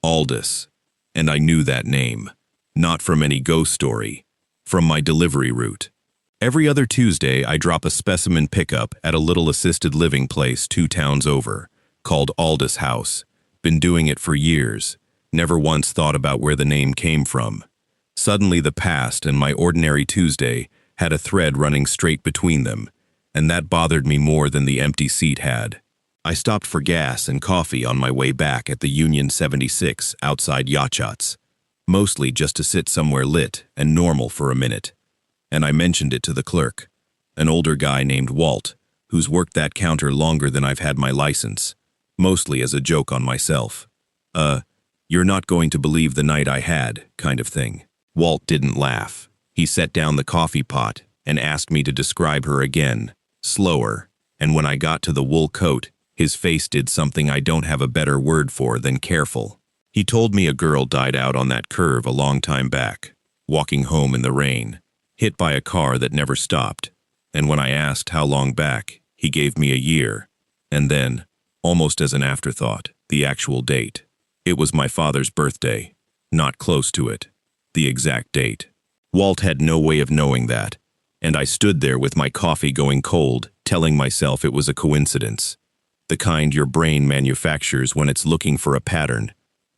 Aldous. And I knew that name. Not from any ghost story. From my delivery route. Every other Tuesday, I drop a specimen pickup at a little assisted living place 2 towns over, called Aldous House. Been doing it for years. Never once thought about where the name came from. Suddenly the past and my ordinary Tuesday had a thread running straight between them, and that bothered me more than the empty seat had. I stopped for gas and coffee on my way back at the Union 76 outside Yachats. mostly just to sit somewhere lit and normal for a minute. And I mentioned it to the clerk, an older guy named Walt, who's worked that counter longer than I've had my license, mostly as a joke on myself. You're not going to believe the night I had, kind of thing. Walt didn't laugh. He set down the coffee pot and asked me to describe her again, slower, and when I got to the wool coat, his face did something I don't have a better word for than careful. He told me a girl died out on that curve a long time back, walking home in the rain, hit by a car that never stopped. And when I asked how long back, he gave me a year, and then, almost as an afterthought, the actual date. It was my father's birthday, not close to it, the exact date. Walt had no way of knowing that, and I stood there with my coffee going cold, telling myself it was a coincidence, the kind your brain manufactures when it's looking for a pattern,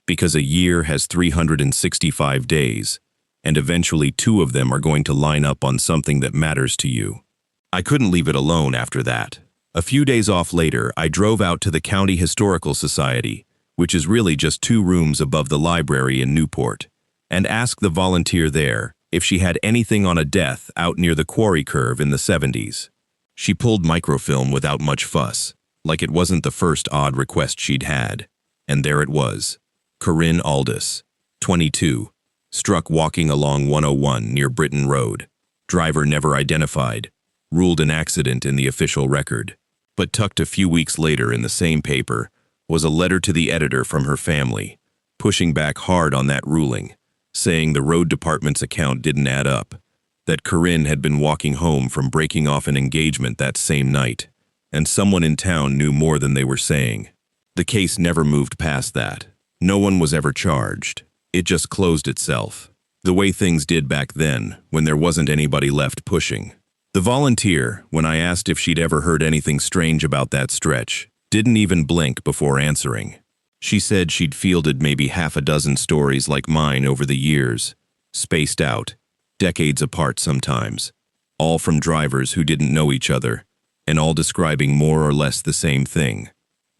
because a year has 365 days, and eventually 2 of them are going to line up on something that matters to you. I couldn't leave it alone after that. A few days off later, I drove out to the County Historical Society, which is really just 2 rooms above the library in Newport, and asked the volunteer there if she had anything on a death out near the quarry curve in the 70s. She pulled microfilm without much fuss, like it wasn't the first odd request she'd had, and there it was. Corinne Aldis, 22, struck walking along 101 near Britton Road. Driver never identified, ruled an accident in the official record. But tucked a few weeks later in the same paper was a letter to the editor from her family, pushing back hard on that ruling, saying the road department's account didn't add up, that Corinne had been walking home from breaking off an engagement that same night, and someone in town knew more than they were saying. The case never moved past that. No one was ever charged. It just closed itself, the way things did back then, when there wasn't anybody left pushing. The volunteer, when I asked if she'd ever heard anything strange about that stretch, didn't even blink before answering. She said she'd fielded maybe half a dozen stories like mine over the years, spaced out, decades apart sometimes, all from drivers who didn't know each other, and all describing more or less the same thing.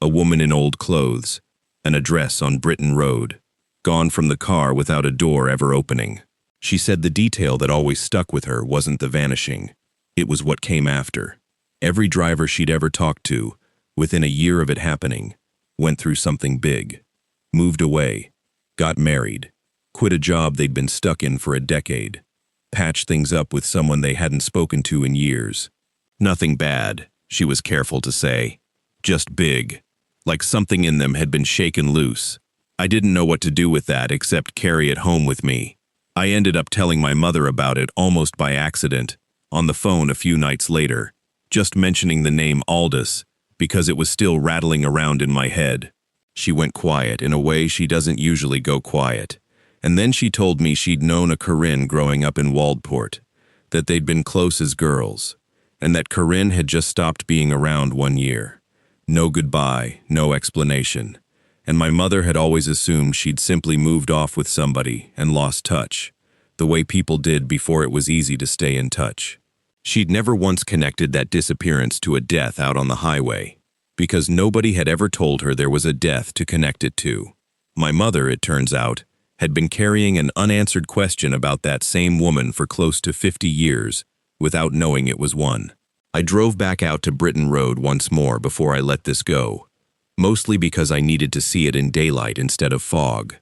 A woman in old clothes, an address on Britton Road, gone from the car without a door ever opening. She said the detail that always stuck with her wasn't the vanishing. It was what came after. Every driver she'd ever talked to, within a year of it happening, went through something big, moved away, got married, quit a job they'd been stuck in for a decade, patched things up with someone they hadn't spoken to in years. Nothing bad, she was careful to say, just big, like something in them had been shaken loose. I didn't know what to do with that except carry it home with me. I ended up telling my mother about it almost by accident, on the phone a few nights later, just mentioning the name Aldis, because it was still rattling around in my head. She went quiet in a way she doesn't usually go quiet, and then she told me she'd known a Corinne growing up in Waldport, that they'd been close as girls, and that Corinne had just stopped being around 1 year. No goodbye, no explanation, and my mother had always assumed she'd simply moved off with somebody and lost touch, the way people did before it was easy to stay in touch. She'd never once connected that disappearance to a death out on the highway, because nobody had ever told her there was a death to connect it to. My mother, it turns out, had been carrying an unanswered question about that same woman for close to 50 years, without knowing it was one. I drove back out to Britton Road once more before I let this go, mostly because I needed to see it in daylight instead of fog.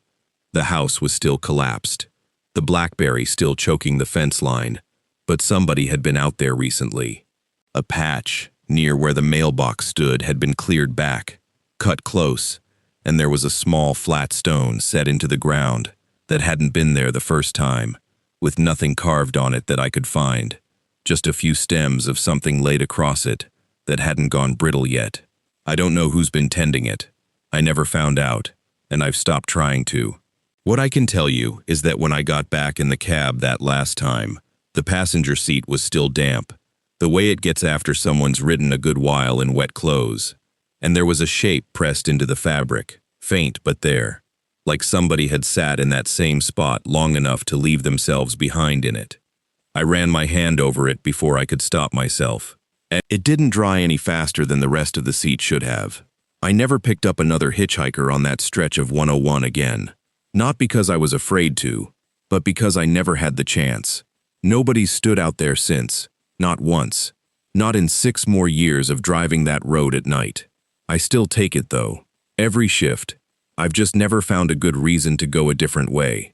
The house was still collapsed, the blackberry still choking the fence line, but somebody had been out there recently. A patch near where the mailbox stood had been cleared back, cut close, and there was a small flat stone set into the ground that hadn't been there the first time, with nothing carved on it that I could find, just a few stems of something laid across it that hadn't gone brittle yet. I don't know who's been tending it. I never found out, and I've stopped trying to. What I can tell you is that when I got back in the cab that last time, the passenger seat was still damp, the way it gets after someone's ridden a good while in wet clothes, and there was a shape pressed into the fabric, faint but there, like somebody had sat in that same spot long enough to leave themselves behind in it. I ran my hand over it before I could stop myself. It didn't dry any faster than the rest of the seat should have. I never picked up another hitchhiker on that stretch of 101 again. Not because I was afraid to, but because I never had the chance. Nobody's stood out there since. Not once. Not in 6 more years of driving that road at night. I still take it though. Every shift. I've just never found a good reason to go a different way.